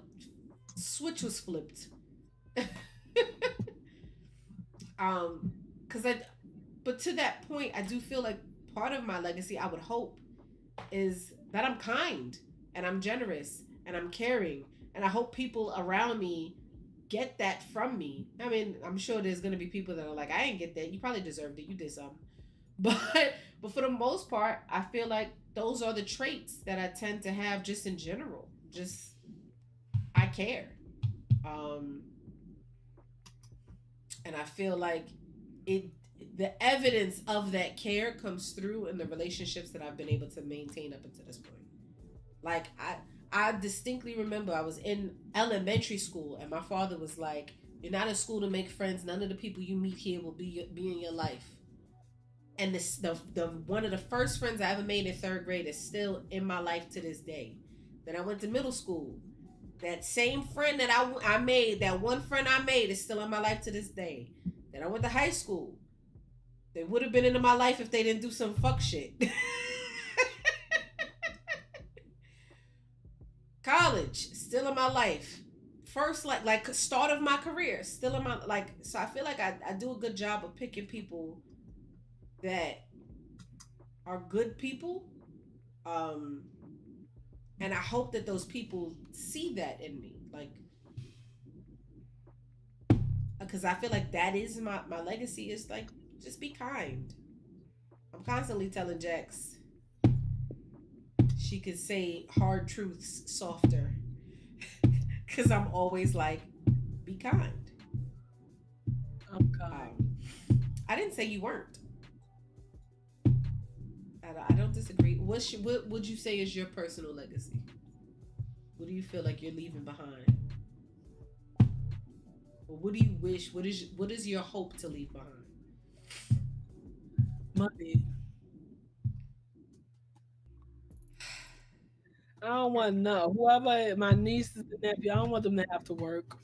switch was flipped. But to that point, I do feel like part of my legacy, I would hope, is that I'm kind and I'm generous and I'm caring, and I hope people around me get that from me. I mean, I'm sure there's gonna be people that are like, I ain't get that. You probably deserved it. You did something. But for the most part, I feel like those are the traits that I tend to have just in general. Just I care. And I feel like the evidence of that care comes through in the relationships that I've been able to maintain up until this point. Like I distinctly remember I was in elementary school and my father was like, you're not in school to make friends. None of the people you meet here will be in your life. And the one of the first friends I ever made in 3rd grade is still in my life to this day. Then I went to middle school. That same friend that I made, that one friend I made is still in my life to this day. Then I went to high school. They would have been into my life if they didn't do some fuck shit. College, still in my life. First, like start of my career, still in my, so I feel like I do a good job of picking people that are good people. And I hope that those people see that in me. Like, because I feel like that is my legacy, is like, just be kind. I'm constantly telling Jax she could say hard truths softer. Because I'm always like, be kind. I'm kind. I didn't say you weren't. I don't disagree. What would you say is your personal legacy? What do you feel like you're leaving behind? Or what do you wish? What is your hope to leave behind? Money. I don't want to know. Whoever, my nieces and nephew, I don't want them to have to work.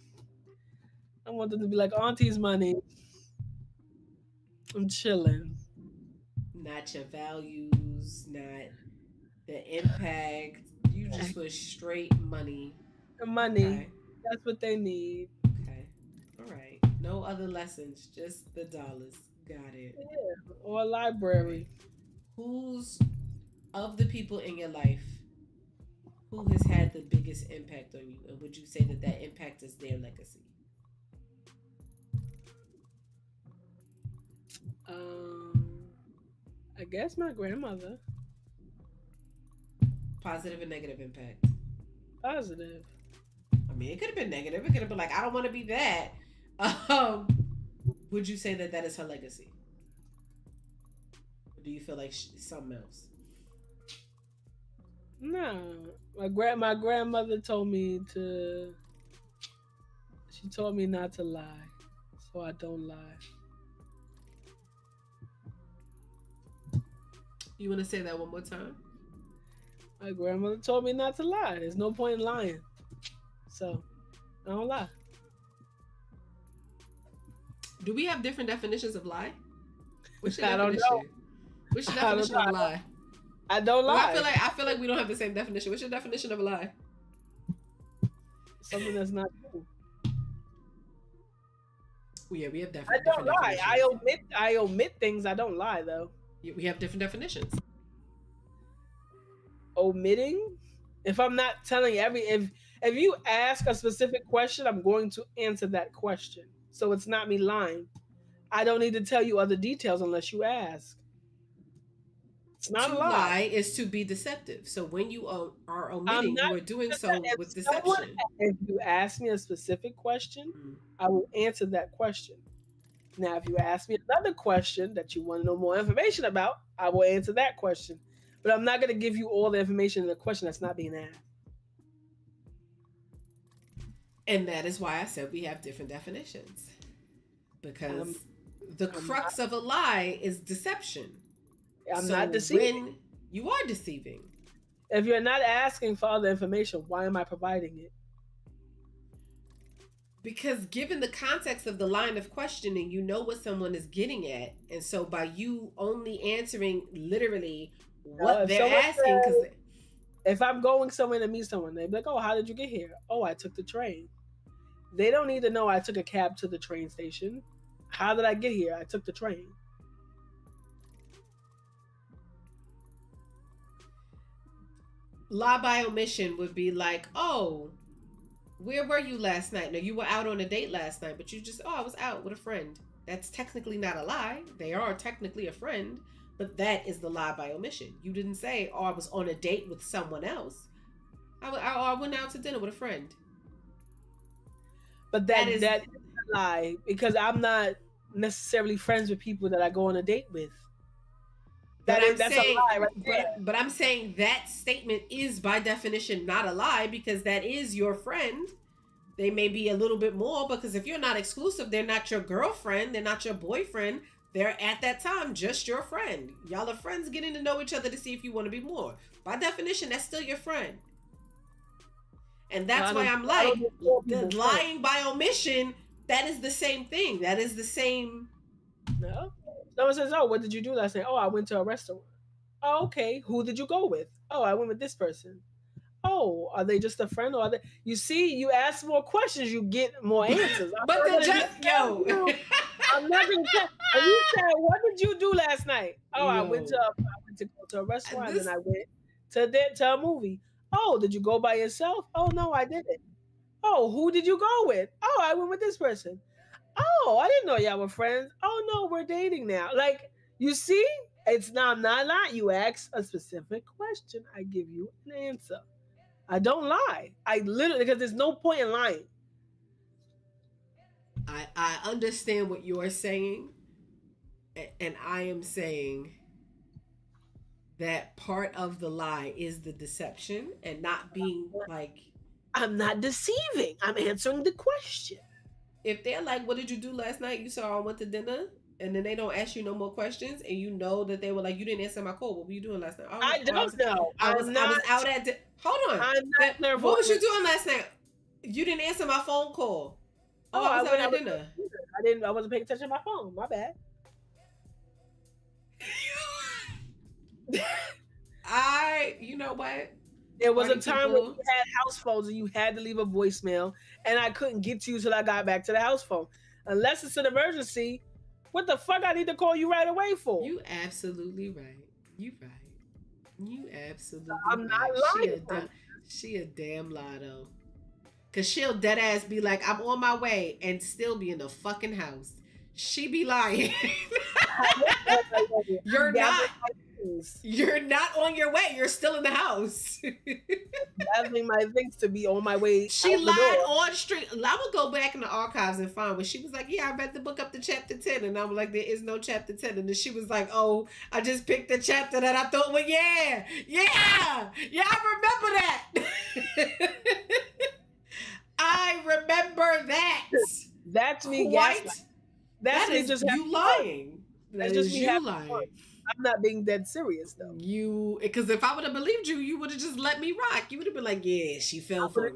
I want them to be like, Auntie's money. I'm chilling. Not your values, not the impact. You just want straight money. The money. Okay. That's what they need. Okay. All right. No other lessons, just the dollars. Got it. Yeah. Or a library. Who's, of the people in your life, who has had the biggest impact on you? And would you say that impact is their legacy? I guess my grandmother. Positive and negative impact? Positive. I mean, it could have been negative. It could have been like, I don't want to be that. Would you say that is her legacy? Or do you feel like something else? No. My grandmother told me she told me not to lie. So I don't lie. You want to say that one more time? My grandmother told me not to lie. There's no point in lying. So, I don't lie. Do we have different definitions of lie? What's your I don't know. What's your definition of lie? I don't lie. Well, I feel like we don't have the same definition. What's your definition of a lie? Something that's not true. Well, yeah, we have I don't lie. I omit things. I don't lie though. We have different definitions. Omitting? If I'm not telling if you ask a specific question, I'm going to answer that question. So it's not me lying. I don't need to tell you other details unless you ask. It's not to a lie. Lie is to be deceptive. So when you are omitting, you are doing so with deception. If you ask me a specific question, I will answer that question. Now, if you ask me another question that you want to know more information about, I will answer that question. But I'm not going to give you all the information in the question that's not being asked. And that is why I said we have different definitions. Because the crux of a lie is deception. I'm not deceiving. You are deceiving. If you're not asking for other information, why am I providing it? Because given the context of the line of questioning, you know what someone is getting at. And so by you only answering literally what they're asking, because if I'm going somewhere to meet someone, they'd be like, oh, how did you get here? Oh, I took the train. They don't need to know I took a cab to the train station. How did I get here? I took the train. Lie by omission would be like, oh, where were you last night? No, you were out on a date last night, but you just, oh, I was out with a friend. That's technically not a lie. They are technically a friend, but that is the lie by omission. You didn't say, oh, I was on a date with someone else. I went out to dinner with a friend. But that is a lie, because I'm not necessarily friends with people that I go on a date with. That's a lie right there. But I'm saying that statement is by definition not a lie, because that is your friend. They may be a little bit more, because if you're not exclusive, they're not your girlfriend, they're not your boyfriend. They're at that time just your friend. Y'all are friends getting to know each other to see if you want to be more. By definition, that's still your friend. And that's why I'm like, the lying by omission, that is the same thing. That is the same. No. Someone says, oh, what did you do last night? Oh, I went to a restaurant. Oh, okay. Who did you go with? Oh, I went with this person. Oh, are they just a friend? Or are they... You see, you ask more questions, you get more answers. But then just, yo. I'm not going to tell. And you said, what did you do last night? Oh, I went to go to a restaurant and I went to a movie. Oh, did you go by yourself? Oh, no, I didn't. Oh, who did you go with? Oh, I went with this person. Oh, I didn't know y'all were friends. Oh, no, we're dating now. Like, you see, it's not lying. You ask a specific question. I give you an answer. I don't lie. I literally, because there's no point in lying. I understand what you're saying. And I am saying that part of the lie is the deception and not being like... I'm not deceiving. I'm answering the question. If they're like, what did you do last night? You saw I went to dinner, and then they don't ask you no more questions, and you know that they were like, you didn't answer my call. What were you doing last night? I don't know. I was out at... Hold on. I'm not nervous. What was you doing last night? You didn't answer my phone call. Oh, I was out at dinner. I wasn't paying attention to my phone. My bad. You know what? There was a time when you had house phones and you had to leave a voicemail, and I couldn't get to you till I got back to the house phone. Unless it's an emergency, what the fuck I need to call you right away for? You absolutely right. You right. You absolutely I'm not right. lying. She a damn lie though. Cause she'll dead ass be like, I'm on my way, and still be in the fucking house. She be lying. You're not on your way. You're still in the house. Gathering my things to be on my way. She lied on street. I will go back in the archives and find when she was like, yeah, I read the book up to chapter 10. And I'm like, there is no chapter 10. And then she was like, oh, I just picked the chapter that I thought, well, yeah, I remember that. I remember that. That's me gaslighting. That's me just you lying. That's just me lying. I'm not being dead serious though. Because if I would have believed you, you would have just let me rock. You would have been like, yeah, she fell for it.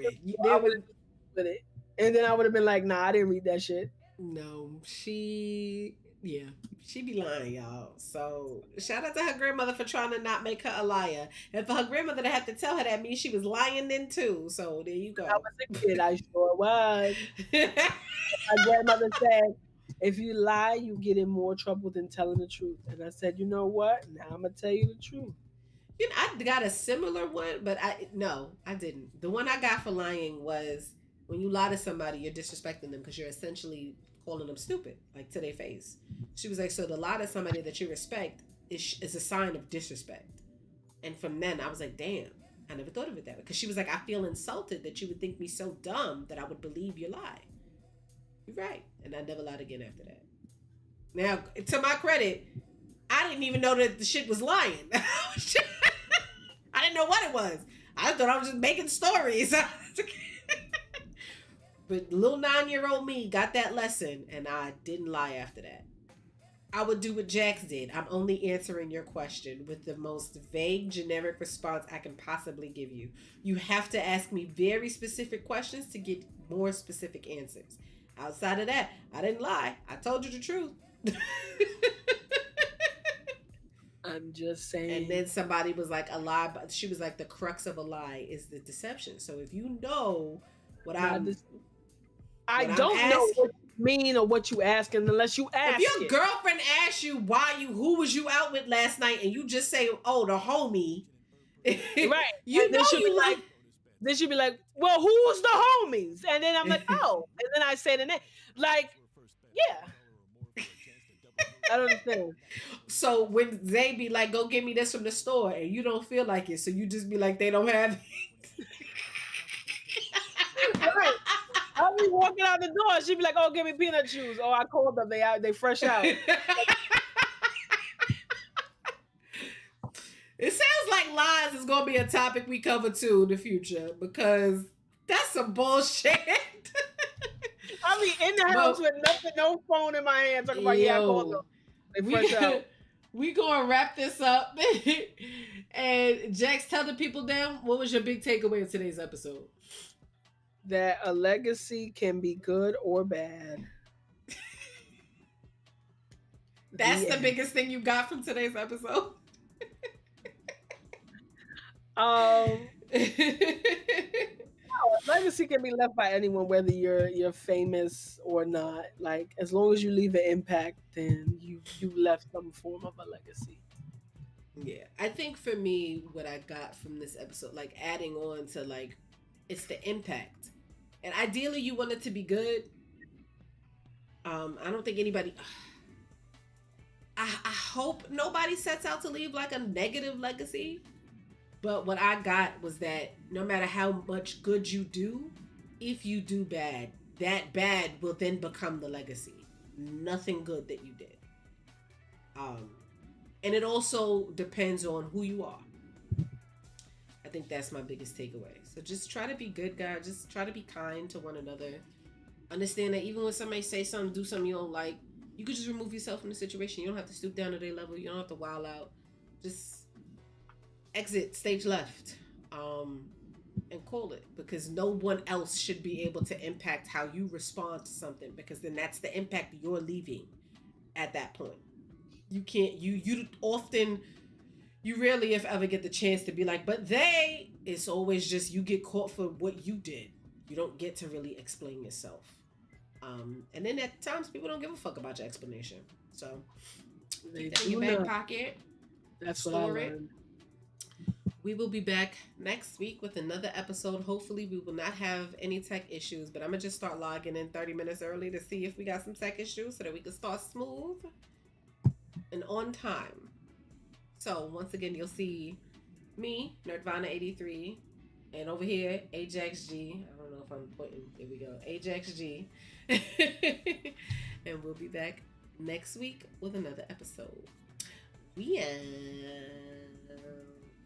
And then I would have been like, nah, I didn't read that shit. No, she be lying, y'all. So shout out to her grandmother for trying to not make her a liar. And for her grandmother to have to tell her that means she was lying then too. So there you go. I was a kid, I sure was. My grandmother said, if you lie, you get in more trouble than telling the truth. And I said, you know what? Now I'm going to tell you the truth. You know, I got a similar one, but I didn't. The one I got for lying was when you lie to somebody, you're disrespecting them because you're essentially calling them stupid, like to their face. She was like, so to lie to somebody that you respect is a sign of disrespect. And from then, I was like, damn, I never thought of it that way. Because she was like, I feel insulted that you would think me so dumb that I would believe your lie. You're right. And I never lied again after that. Now, to my credit, I didn't even know that the shit was lying. I didn't know what it was. I thought I was just making stories. But little 9-year-old me got that lesson, and I didn't lie after that. I would do what Jax did. I'm only answering your question with the most vague, generic response I can possibly give you. You have to ask me very specific questions to get more specific answers. Outside of that, I didn't lie. I told you the truth. I'm just saying. And then somebody was like, a lie, but she was like, the crux of a lie is the deception. So if you know what I don't know what you mean or what you asking unless you ask. If your girlfriend asks you who was you out with last night, and you just say, "Oh, the homie," right? You know you like. Then she'd be like, "Well, who's the homies?" And then I'm like, "Oh," and then I say the name. Like, yeah. I don't understand. So when Zay be like, "Go get me this from the store," and you don't feel like it, so you just be like, "They don't have it." Right. I'll be walking out the door. She'd be like, "Oh, give me peanut juice." Oh, I called them. They fresh out. It sounds like lies is gonna be a topic we cover too in the future, because that's some bullshit. I mean, in the house with nothing, no phone in my hand, talking about, yeah, I called them. They fresh out. We gonna wrap this up. And Jax, tell the people then, what was your big takeaway of today's episode? That a legacy can be good or bad. That's the biggest thing you got from today's episode? Legacy can be left by anyone, whether you're famous or not. Like, as long as you leave an impact, then you left some form of a legacy. Yeah, I think for me, what I got from this episode, like adding on to like, it's the impact, and ideally you want it to be good. I don't think anybody. I hope nobody sets out to leave like a negative legacy. But what I got was that no matter how much good you do, if you do bad, that bad will then become the legacy. Nothing good that you did. And it also depends on who you are. I think that's my biggest takeaway. So just try to be good, guys. Just try to be kind to one another. Understand that even when somebody say something, do something you don't like, you could just remove yourself from the situation. You don't have to stoop down to their level. You don't have to wild out. Just exit stage left, and call it, because no one else should be able to impact how you respond to something, because then that's the impact you're leaving at that point. You can't, you rarely if ever get the chance to be like, but it's always just, you get caught for what you did. You don't get to really explain yourself. And then at times people don't give a fuck about your explanation. So keep that in your back pocket. That's what I learned. We will be back next week with another episode. Hopefully we will not have any tech issues, but I'm going to just start logging in 30 minutes early to see if we got some tech issues so that we can start smooth and on time. So once again, you'll see me, Nerdvana83, and over here, Ajax G. I don't know if I'm pointing. There we go. Ajax G. And we'll be back next week with another episode. We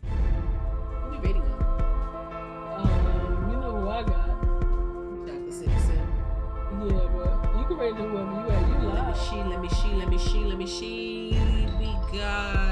What are we rating on? You know who I got? Chocolate Citizen. Yeah, but you can rate it whoever you at. You lie. Let me see. We got